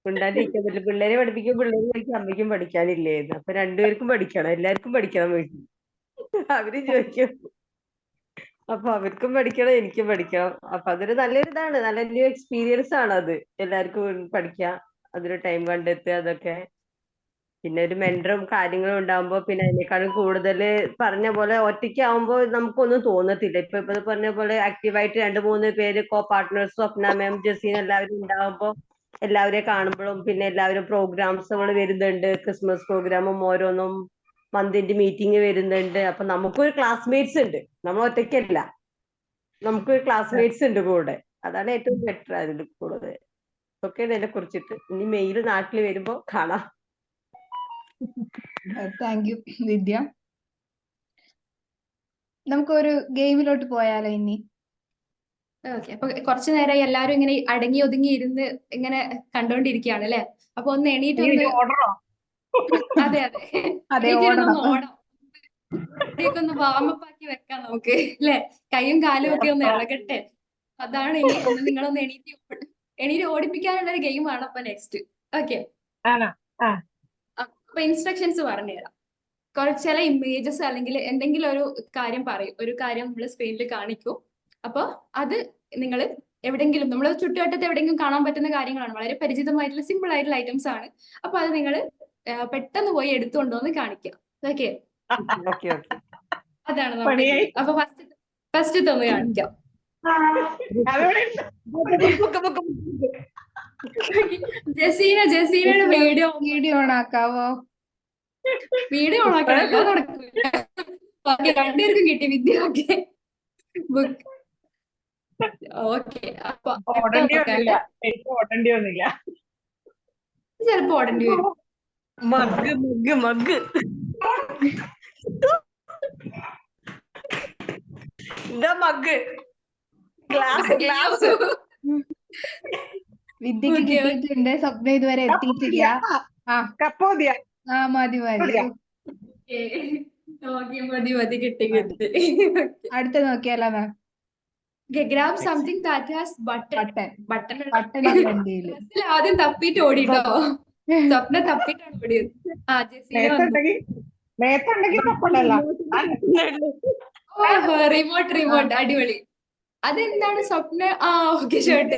ഉണ്ടാതിരിക്കാൻ പറ്റില്ല. പിള്ളേരെ പഠിപ്പിക്കും, പിള്ളേര് ചോദിക്കും അമ്മയ്ക്കും പഠിക്കാനില്ലേ എന്ന്. അപ്പൊ രണ്ടുപേർക്കും പഠിക്കണം, എല്ലാവർക്കും പഠിക്കണം വീട്ടിൽ. അവര് ചോദിക്കും, അപ്പൊ അവർക്കും പഠിക്കണം എനിക്കും പഠിക്കണം. അപ്പൊ അതൊരു നല്ലൊരു ഇതാണ്, നല്ല ന്യൂ എക്സ്പീരിയൻസ് ആണ് അത്. എല്ലാവർക്കും പഠിക്കാം, അതൊരു ടൈം കണ്ടെത്തുക, അതൊക്കെ. പിന്നെ ഒരു മെന്ററും കാര്യങ്ങളും ഉണ്ടാകുമ്പോ പിന്നെ അതിനേക്കാളും കൂടുതൽ പറഞ്ഞ പോലെ ഒറ്റയ്ക്കാവുമ്പോ നമുക്കൊന്നും തോന്നത്തില്ല. ഇപ്പൊ പറഞ്ഞ പോലെ ആക്റ്റീവായിട്ട് 2-3 പേര് കോ പാർട്ട്നേഴ്സ്, സ്വപ്ന മാം, ജസീൻ എല്ലാവരും ഉണ്ടാകുമ്പോ എല്ലാവരെയും കാണുമ്പോഴും പിന്നെ എല്ലാവരും പ്രോഗ്രാംസുകൾ വരുന്നുണ്ട്, ക്രിസ്മസ് പ്രോഗ്രാമും ഓരോന്നും മന്തിന്റെ മീറ്റിംഗ് വരുന്നുണ്ട്. അപ്പൊ നമുക്കൊരു ക്ലാസ്മേറ്റ്സ് ഉണ്ട്, നമ്മൾ ഒറ്റയ്ക്കല്ല, നമുക്കൊരു ക്ലാസ്മേറ്റ്സ് ഉണ്ട് കൂടെ. അതാണ് ഏറ്റവും ബെറ്റർ അതിൽ കൂടുതൽ. ഒക്കെയാണ് ഇതിനെ കുറിച്ചിട്ട്. ഇനി മെയിൽ നാട്ടിൽ വരുമ്പോ കാണാം. താങ്ക് യു വിദ്യ. നമുക്കൊരു ഗെയിമിലോട്ട് പോയാലോ ഇനി? ഓക്കെ, അപ്പൊ കുറച്ചു നേരം എല്ലാരും ഇങ്ങനെ അടങ്ങി ഒതുങ്ങി ഇരുന്ന് ഇങ്ങനെ കണ്ടോണ്ടിരിക്കുകയാണ് അല്ലെ? അപ്പൊ ഒന്ന് എണീറ്റ് ഒന്ന്, അതെ എണീറ്റ് ഇരുന്നൊന്ന് ഓടാം, ഇവിടെയൊക്കെ ഒന്ന് വാമപ്പ് ആക്കി വെക്കാം നമുക്ക് അല്ലെ? കൈയും കാലും ഒക്കെ ഒന്ന് ഇളകട്ടെ. അതാണ് ഇനി ഒന്ന് നിങ്ങളൊന്ന് എണീറ്റ് ഓടിപ്പിക്കാനുള്ള ഒരു ഗെയിമാണ് അപ്പൊ നെക്സ്റ്റ്. ഓക്കെ, അപ്പൊ ഇൻസ്ട്രക്ഷൻസ് പറഞ്ഞുതരാം. ചില ഇമേജസ് അല്ലെങ്കിൽ എന്തെങ്കിലും ഒരു കാര്യം പറയും, ഒരു കാര്യം നമ്മൾ സ്ക്രീനിൽ കാണിക്കും. അപ്പൊ അത് നിങ്ങൾ എവിടെങ്കിലും, നമ്മൾ ചുറ്റുവട്ടത്ത് എവിടെയെങ്കിലും കാണാൻ പറ്റുന്ന കാര്യങ്ങളാണ്, വളരെ പരിചിതമായിട്ടുള്ള സിമ്പിൾ ആയിട്ടുള്ള ഐറ്റംസ് ആണ്. അപ്പൊ അത് നിങ്ങൾ പെട്ടെന്ന് പോയി എടുത്തുകൊണ്ടോന്ന് കാണിക്കാം. ഓക്കെ, അതാണ് നമ്മുടെ. അപ്പൊ ഫസ്റ്റ് ഒന്ന് കാണിക്കാം. ജസീനയുടെ വീഡിയോ ഓൺ ആക്കാവോ? വീഡിയോ ഓൺ ആക്കണം, നടക്കില്ല. രണ്ടുപേർക്കും കിട്ടി വിദ്യ. Okay, book. ഓക്കെ, അപ്പൊ ചിലപ്പോ ഓടേണ്ടി വരും. മഗ് ഗ്ലാസ് വിദ്യക്ക് കിട്ടിയിട്ടുണ്ട്, സ്വപ്ന ഇതുവരെ എത്തിയിട്ടില്ല. മതി കിട്ടി. അടുത്ത നോക്കിയാലോ മാം? Grab something that has button. ആദ്യം തപ്പിട്ട് ഓടിട്ടോ. സ്വപ്ന തപ്പിട്ടാണ് ഓടിയത്. റിമോട്ട് അടിപൊളി. അതെന്താണ് സ്വപ്ന? Okay, shirt.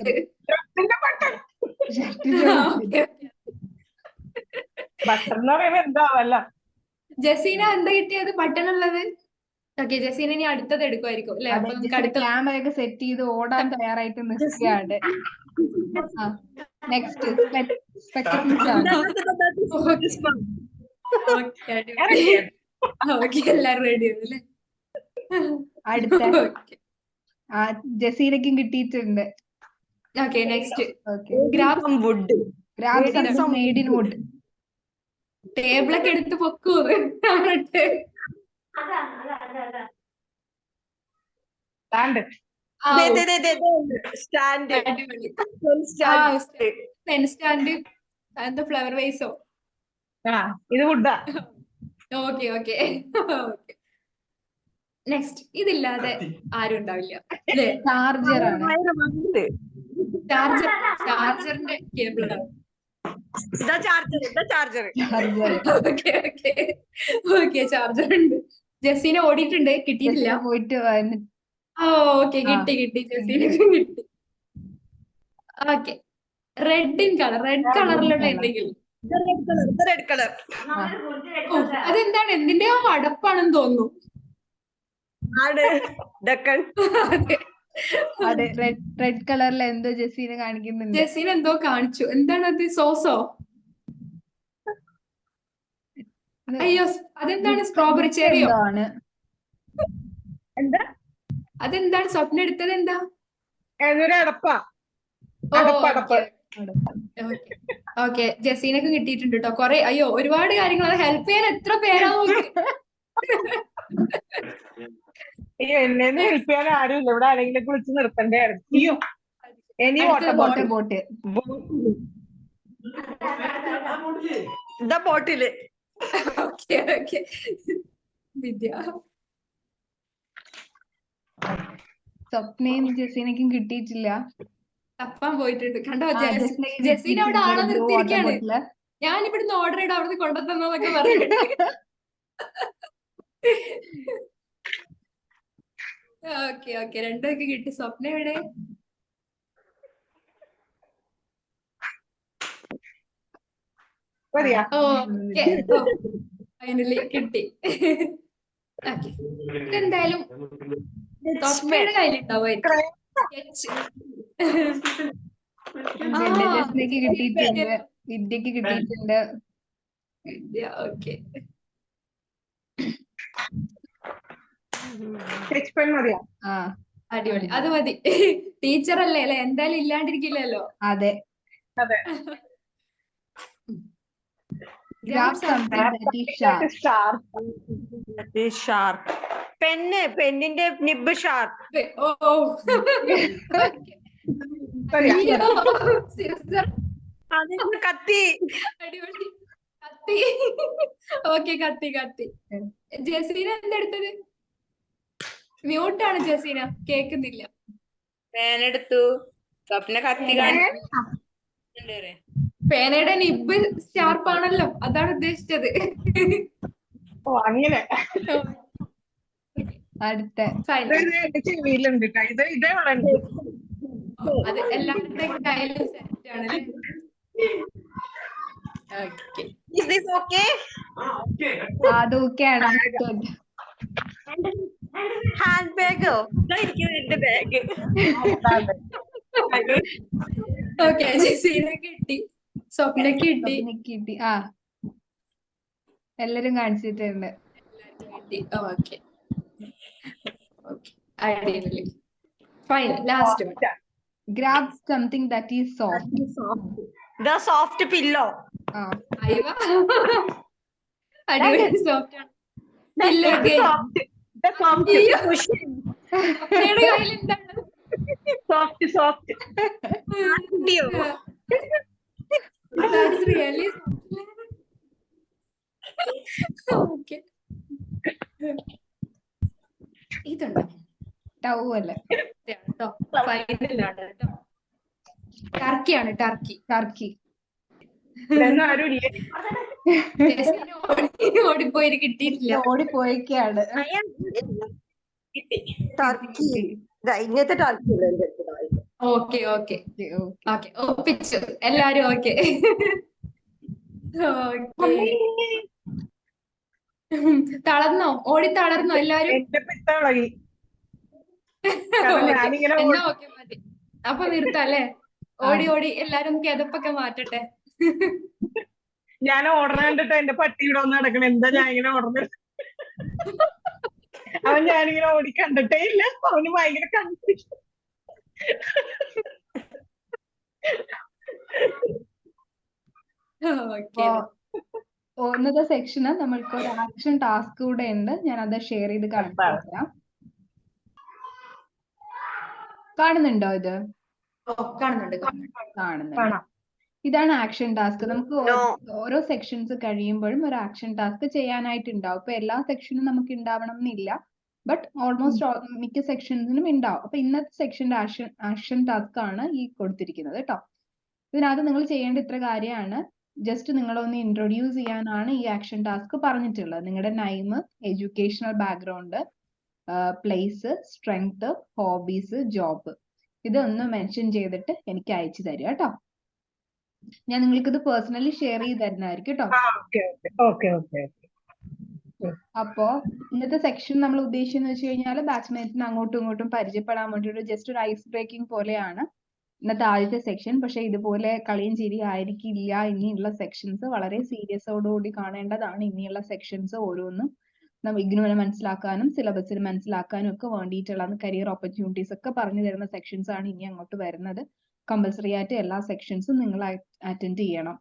ജസീന എന്താ കിട്ടിയത്? ബട്ടൺ ഉള്ളത്. ഓക്കെ, ജസീന ഇനി അടുത്തത് എടുക്കുമായിരിക്കും അല്ലെ? അപ്പൊ നമുക്ക് അടുത്ത ക്യാമറയൊക്കെ സെറ്റ് ചെയ്ത് ഓടാൻ തയ്യാറായിട്ട് നിൽക്കുകയാണ്. നെക്സ്റ്റ് സ്പെക്ടക്കിൾസ് ആണ്. എല്ലാരും റെഡി ആണല്ലേ? അടുത്ത ജസീനയ്ക്കും കിട്ടിയിട്ടുണ്ട്. Okay, next grab some made in wood. ടേബിളൊക്കെ എടുത്ത് പൊക്കൂന്ന്. സ്റ്റാൻഡ്, എന്താ ഫ്ലവർ വൈസോ? ഇത് വുഡാ. ഓക്കെ. നെക്സ്റ്റ് ഇതില്ലാതെ ആരും ഉണ്ടാവില്ല അല്ലേ? ചാർജർ ആണ്. ചാർജറിന്റെ കേബിൾ ആണ്. Charger charger. ഓക്കെ ചാർജർ ഉണ്ട്. ജസീന ഓടിയിട്ടുണ്ട്, കിട്ടിയിട്ടില്ല. പോയിട്ട് ഓക്കെ കിട്ടി ജസീനക്ക് കിട്ടി. ഓക്കെ റെഡ് കളറിലുള്ള എന്തെങ്കിലും. റെഡ് കളർ അതെന്താണ്? എന്തിന്റെയോ അടപ്പാണെന്ന് തോന്നുന്നു. ഡക്കൺ. അതെ, റെഡ് കളറിൽ എന്തോ ജസീന കാണിക്കുന്നുണ്ട്. ജസീന എന്തോ കാണിച്ചു. എന്താണത്? സോസോ? അയ്യോ അതെന്താണ്? സ്ട്രോബെറി ചെറിയോ? എന്താ അതെന്താണ്? സ്വപ്നം എടുത്തത് എന്താ? ഏതൊരു അടപ്പാ? ഓക്കെ ജസീനക്ക് കിട്ടിയിട്ടുണ്ട് കേട്ടോ കൊറേ. അയ്യോ ഒരുപാട് കാര്യങ്ങൾ. അത് ഹെൽപ്പ് ചെയ്യാൻ എത്ര പേരാ നോക്ക്. അയ്യോ എന്നെ ഹെൽപ്പ് ചെയ്യാൻ ആരുമില്ല ഇവിടെ. ആരെങ്കിലും വിളിച്ച് നിർത്തണ്ടായിരുന്നു. അയ്യോ ഇനി ബോട്ട് ബോട്ടില്. ഓക്കെ വിദ്യ. സ്വപ്നയും ജസീനക്കും കിട്ടിയിട്ടില്ല. തപ്പാൻ പോയിട്ടുണ്ട് കണ്ടോ. ജസീന അവിടെ ആളെ നിർത്തിയിരിക്കാണ്. ഞാൻ ഇവിടുന്ന് ഓർഡർ ചെയ്ത് അവിടുന്ന് കൊണ്ടുതന്നൊക്കെ പറഞ്ഞിട്ട്. ഓക്കെ രണ്ടൊക്കെ കിട്ടി. സ്വപ്ന എവിടെ? ഫൈനലി കിട്ടി. എന്തായാലും സ്വപ്നയുടെ കയ്യിലുണ്ടാവുമായിരിക്കും. ജസ്നയ്ക്ക് കിട്ടിയിട്ടുണ്ട്, വിദ്യക്ക് കിട്ടിയിട്ടുണ്ട്. ഓക്കെ അടിപൊളി. അത് മതി. ടീച്ചർ അല്ലേ അല്ലെ? എന്തായാലും ഇല്ലാണ്ടിരിക്കില്ലല്ലോ. അതെ. പെന്നിന്റെ നിബ് ഷാർപ്പ്. കത്തി. അടിപൊളി. കത്തി. ഓക്കെ കത്തി. ജസീന എന്തെടുത്തത്? മ്യൂട്ടാണ് ജസീന, കേക്കുന്നില്ല. പേനെടുത്തു. സ്വപ്ന കത്തി പേനയുടെ നിബ് ഷാർപ്പാണല്ലോ, അതാണ് ഉദ്ദേശിച്ചത്. ഓ അങ്ങനെ. അടുത്ത ചെവിയിലുണ്ട്. ഇതേ ഉള്ളു. അത് എല്ലാവരുടെ കയ്യിലും സെറ്റ് ആണ്. അതൊക്കെയാണ്. ഹാൻഡ് ബാഗോ? എന്റെ ബാഗ്. ഓക്കെ ജസീന കിട്ടി, സ്വപ്ന കിട്ടി. എല്ലാരും കാണിച്ചിട്ടുണ്ട്. ഓക്കെ അടിപൊളി. Fine. Last one. Grab something that is soft. The soft pillow. അടിപൊളി. സോഫ്റ്റ് ആണ്. Soft. That is really okay. ഇതുണ്ടോ? ടവല്. ഫൈനലാണ് കേട്ടോ. ടർക്കിയാണ്. ടർക്കി. ഓടിപ്പോയി കിട്ടിയിട്ടില്ല. ഓടിപ്പോയിക്കാണ്. ഇങ്ങനത്തെ ടർക്കി. ഓക്കെ ഒപ്പിച്ചു എല്ലാരും. ഓക്കെ തളർന്നോ? ഓടി തളർന്നോ എല്ലാരും? എന്നാ ഓക്കെ മതി. അപ്പൊ നിർത്തല്ലേ? ഓടി എല്ലാരും കിതപ്പൊക്കെ മാറ്റട്ടെ. ഞാൻ ഓർഡർ കണ്ടിട്ട് എന്റെ പട്ടി ഇവിടെ വന്ന് നടക്കണം. എന്താ ഞാൻ ഇങ്ങനെ ഓർഡർ? അവൻ ഞാനിങ്ങനെ ഓടി കണ്ടിട്ടേ ഇല്ല. അവന് ഭയങ്കര കൺഫ്യൂഷൻ. ഇന്നത്തെ സെക്ഷന് നമ്മൾക്ക് ഒരു ആക്ഷൻ ടാസ്ക് കൂടെ ഉണ്ട്. ഞാൻ അത് ഷെയർ ചെയ്ത് കാണിച്ചു തരാം. കാണുന്നുണ്ടോ ഇത്? കാണുന്നുണ്ട്. ഇതാണ് ആക്ഷൻ ടാസ്ക്. നമുക്ക് ഓരോ സെക്ഷൻസ് കഴിയുമ്പോഴും ഒരു ആക്ഷൻ ടാസ്ക് ചെയ്യാനായിട്ടുണ്ടാവും. ഇപ്പൊ എല്ലാ സെക്ഷനും നമുക്ക് ഉണ്ടാവണം എന്നില്ല. ബട്ട് ഓൾമോസ്റ്റ് മിക്ക സെക്ഷൻസിനും ഉണ്ടാവും. അപ്പൊ ഇന്നത്തെ സെക്ഷന്റെ ആക്ഷൻ ടാസ്ക് ആണ് ഈ കൊടുത്തിരിക്കുന്നത് കേട്ടോ. ഇതിനകത്ത് നിങ്ങൾ ചെയ്യേണ്ട ഇത്ര കാര്യമാണ്. ജസ്റ്റ് നിങ്ങളൊന്ന് ഇൻട്രൊഡ്യൂസ് ചെയ്യാനാണ് ഈ ആക്ഷൻ ടാസ്ക് പറഞ്ഞിട്ടുള്ളത്. നിങ്ങളുടെ name, educational background, place, strength, hobbies, job, ഇതൊന്ന് മെൻഷൻ ചെയ്തിട്ട് എനിക്ക് അയച്ചു തരിക കേട്ടോ. ഞാൻ നിങ്ങൾക്ക് ഇത് പേഴ്സണലി ഷെയർ ചെയ്ത് തരുന്നതായിരിക്കും കേട്ടോ. ഓക്കെ. അപ്പോ ഇന്നത്തെ സെക്ഷൻ നമ്മൾ ഉദ്ദേശിച്ചെന്ന് വെച്ച് കഴിഞ്ഞാൽ ബാച്ച്മേറ്റ്സിന് അങ്ങോട്ടും ഇങ്ങോട്ടും പരിചയപ്പെടാൻ വേണ്ടിയിട്ട് ജസ്റ്റ് ഒരു ഐസ് ബ്രേക്കിംഗ് പോലെയാണ് ഇന്നത്തെ ആദ്യത്തെ സെക്ഷൻ. പക്ഷെ ഇതുപോലെ കളിയും ചിരി ആയിരിക്കില്ല ഇനിയുള്ള സെക്ഷൻസ്. വളരെ സീരിയസോടുകൂടി കാണേണ്ടതാണ് ഇനിയുള്ള സെക്ഷൻസ് ഓരോന്നും. ഇഗ്നുവിനെ മനസ്സിലാക്കാനും സിലബസിന് മനസ്സിലാക്കാനും ഒക്കെ വേണ്ടിയിട്ടുള്ള കരിയർ ഓപ്പർച്യൂണിറ്റീസ് ഒക്കെ പറഞ്ഞു തരുന്ന സെക്ഷൻസ് ആണ് ഇനി അങ്ങോട്ട് വരുന്നത്. കമ്പൽസറി ആയിട്ട് എല്ലാ സെക്ഷൻസും നിങ്ങൾ അറ്റൻഡ് ചെയ്യണം.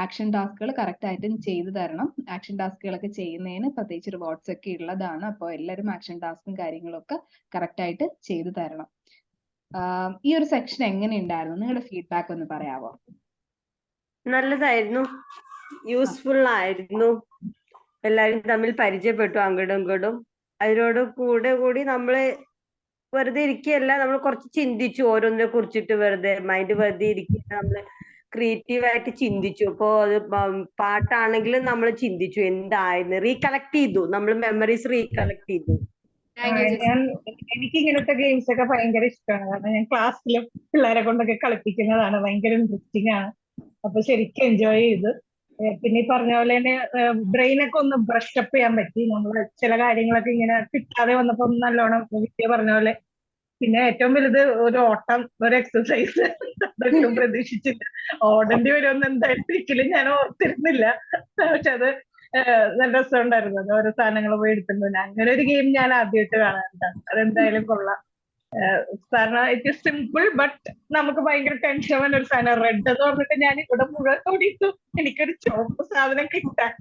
ആക്ഷൻ ടാസ്കുകൾ കറക്റ്റ് ആയിട്ട് ചെയ്തു തരണം. ആക്ഷൻ ടാസ്കുകളൊക്കെ ചെയ്യുന്നതിന് പ്രത്യേകിച്ച് റിവാർഡ്സ് ഒക്കെ ഉള്ളതാണ്. അപ്പോൾ എല്ലാവരും ആക്ഷൻ ടാസ്കും കാര്യങ്ങളും ഒക്കെ കറക്റ്റ് ആയിട്ട് ചെയ്തു തരണം. ഈ ഒരു സെക്ഷൻ എങ്ങനെ ഉണ്ടായിരുന്നു? നിങ്ങളുടെ ഫീഡ്ബാക്ക് ഒന്ന് പറയാമോ? നല്ലതായിരുന്നു, യൂസ്ഫുൾ ആയിരുന്നു. എല്ലാവരും തമ്മിൽ പരിചയപ്പെട്ടു അങ്ങോട്ടും ഇങ്ങോട്ടും. അതിനോട് കൂടി നമ്മള് വെറുതെ ഇരിക്കുകയല്ല, നമ്മൾ കുറച്ച് ചിന്തിച്ചു ഓരോന്നിനെ കുറിച്ചിട്ട്. മൈൻഡ് വെറുതെ ഇരിക്കുക, നമ്മള് ക്രിയേറ്റീവായിട്ട് ചിന്തിച്ചു. അപ്പോ അത് പാട്ടാണെങ്കിലും നമ്മൾ ചിന്തിച്ചു എന്തായിരുന്നു, റീകളക്ട് ചെയ്തു, നമ്മൾ മെമ്മറീസ് റീകളക്ട് ചെയ്തു. എനിക്ക് ഇങ്ങനത്തെ ഗെയിംസ് ഒക്കെ ഭയങ്കര ഇഷ്ടമാണ്. കാരണം ഞാൻ ക്ലാസ്സിൽ പിള്ളേരെ കൊണ്ടൊക്കെ കളിപ്പിക്കുന്നതാണ്. ഭയങ്കര ഇൻട്രസ്റ്റിംഗ് ആണ്. അപ്പൊ ശരിക്കും എൻജോയ് ചെയ്ത്. പിന്നെ ഈ പറഞ്ഞ പോലെ തന്നെ ബ്രെയിനൊക്കെ ഒന്ന് ബ്രഷ് അപ്പ് ചെയ്യാൻ പറ്റി. നമ്മള് ചില കാര്യങ്ങളൊക്കെ ഇങ്ങനെ കിട്ടാതെ വന്നപ്പോ നല്ലോണം വിദ്യ പറഞ്ഞ പോലെ. പിന്നെ ഏറ്റവും വലുത് ഒരു ഓട്ടം, ഒരു എക്സസൈസ്. അതൊക്കെ പ്രതീക്ഷിച്ചിട്ട് ഓടേണ്ടി വരുമെന്ന് എന്തായാലും ഒരിക്കലും ഞാൻ ഓർത്തിരുന്നില്ല. പക്ഷെ അത് നല്ല രസമുണ്ടായിരുന്നു. അത് ഓരോ സാധനങ്ങൾ പോയി എടുത്തിട്ടുണ്ട്. അങ്ങനെ ഒരു ഗെയിം ഞാൻ ആദ്യമായിട്ട് കാണാറുണ്ട്. അതെന്തായാലും കൊള്ളാം. കാരണം ഇറ്റ് ഇസ് സിമ്പിൾ ബട്ട് നമുക്ക് ഭയങ്കര ടെൻഷൻ വന്ന ഒരു സാധനം. റെഡ് എന്ന് പറഞ്ഞിട്ട് ഞാൻ ഇവിടെ മുഴുവൻ ഓടിയിട്ടു എനിക്കൊരു ചുവപ്പ് സാധനം കിട്ടാൻ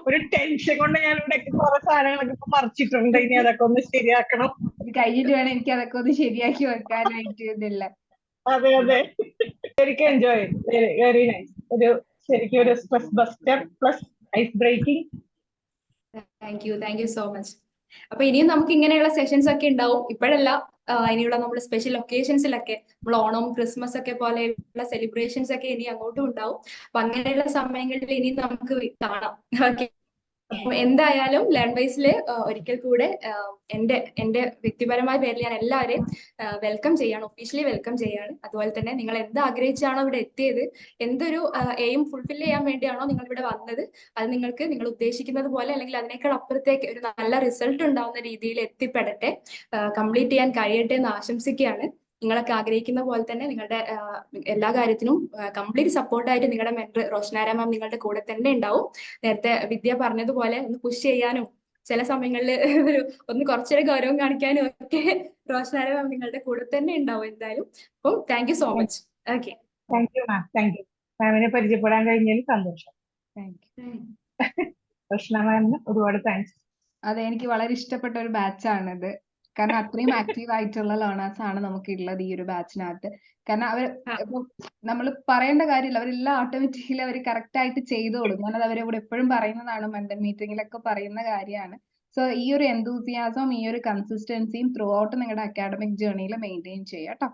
ഒരു ടെൻഷൻ കൊണ്ട് ഞാൻ ഇവിടെ കുറെ സാധനങ്ങളൊക്കെ ഇപ്പൊ മറിച്ചിട്ടുണ്ട്. ഇനി അതൊക്കെ ഒന്ന് ശരിയാക്കണം. ഇത് കഴിഞ്ഞിട്ട് വേണം എനിക്ക് അതൊക്കെ ഒന്ന് ശരിയാക്കി വെക്കാനായിട്ട്. ഇതില്ല, അതെ ശരിക്കും എൻജോയ് ചെയ്തു. Very nice. ശരിക്കും ഒരു stress buster plus ice breaking. Thank you so much. അപ്പൊ ഇനിയും നമുക്ക് ഇങ്ങനെയുള്ള സെഷൻസ് ഒക്കെ ഉണ്ടാവും. ഇപ്പോഴല്ല, ഇനിയുള്ള നമ്മുടെ സ്പെഷ്യൽ ഒക്കേഷൻസിലൊക്കെ, നമ്മൾ ഓണം, ക്രിസ്മസ് ഒക്കെ പോലെയുള്ള സെലിബ്രേഷൻസ് ഒക്കെ ഇനി അങ്ങോട്ടും ഉണ്ടാവും. അപ്പൊ അങ്ങനെയുള്ള സമയങ്ങളിൽ ഇനി നമുക്ക് കാണാം. ഓക്കെ, അപ്പൊ എന്തായാലും ലേൺ വൈസില് ഒരിക്കൽ കൂടെ എന്റെ വ്യക്തിപരമായ പേരിൽ ഞാൻ എല്ലാവരെയും വെൽക്കം ചെയ്യാണ്, ഒഫീഷ്യലി വെൽക്കം ചെയ്യാണ്. അതുപോലെ തന്നെ നിങ്ങൾ എന്ത് ആഗ്രഹിച്ചാണോ ഇവിടെ എത്തിയത്, എന്തൊരു എയിം ഫുൾഫിൽ ചെയ്യാൻ വേണ്ടിയാണോ നിങ്ങൾ ഇവിടെ വന്നത്, അത് നിങ്ങൾ ഉദ്ദേശിക്കുന്നത് പോലെ അല്ലെങ്കിൽ അതിനേക്കാൾ അപ്പുറത്തേക്ക് ഒരു നല്ല റിസൾട്ട് ഉണ്ടാവുന്ന രീതിയിൽ എത്തിപ്പെടട്ടെ, കംപ്ലീറ്റ് ചെയ്യാൻ കഴിയട്ടെ എന്ന് ആശംസിക്കുകയാണ്. നിങ്ങളൊക്കെ ആഗ്രഹിക്കുന്ന പോലെ തന്നെ നിങ്ങളുടെ എല്ലാ കാര്യത്തിനും കംപ്ലീറ്റ് സപ്പോർട്ടായിട്ട് നിങ്ങളുടെ മെന്റർ റോഷനാര മാം നിങ്ങളുടെ കൂടെ തന്നെ ഉണ്ടാവും. നേരത്തെ വിദ്യ പറഞ്ഞതുപോലെ ഒന്ന് പുഷ് ചെയ്യാനും ചില സമയങ്ങളിൽ ഒന്ന് കുറച്ചൊരു ഗൗരവം കാണിക്കാനും ഒക്കെ റോഷനാര മാം നിങ്ങളുടെ കൂടെ തന്നെ ഉണ്ടാവും എന്തായാലും. അപ്പം thank you so much. Okay, thank you ma'am. Thank you. മാമിനെ പരിചയപ്പെടാൻ കഴിഞ്ഞതിൽ സന്തോഷം. റോഷന മാമിന് ഒരുപാട് താങ്ക്സ്. അതെ, എനിക്ക് വളരെ ഇഷ്ടപ്പെട്ട ഒരു ബാച്ചാണിത്. കാരണം അത്രയും ആക്റ്റീവ് ആയിട്ടുള്ള ലേണേഴ്സ് ആണ് നമുക്ക് ഉള്ളത് ഈ ഒരു ബാച്ചിനകത്ത്. കാരണം അവർ ഇപ്പൊ നമ്മൾ പറയേണ്ട കാര്യമില്ല, അവരെല്ലാം ഓട്ടോമാറ്റിക്കലി അവർ കറക്റ്റ് ആയിട്ട് ചെയ്തോളും. ഞാനത് അവരെ കൂടെ എപ്പോഴും പറയുന്നതാണ്, മെന്റൽ മീറ്റിംഗിലൊക്കെ പറയുന്ന കാര്യമാണ്. സോ ഈ ഒരു എന്തൂസിയാസം, ഈ ഒരു കൺസിസ്റ്റൻസിയും ത്രൂ ഔട്ട് നിങ്ങളുടെ അക്കാഡമിക് ജേർണിയിൽ മെയിൻറ്റെയിൻ ചെയ്യാം കേട്ടോ.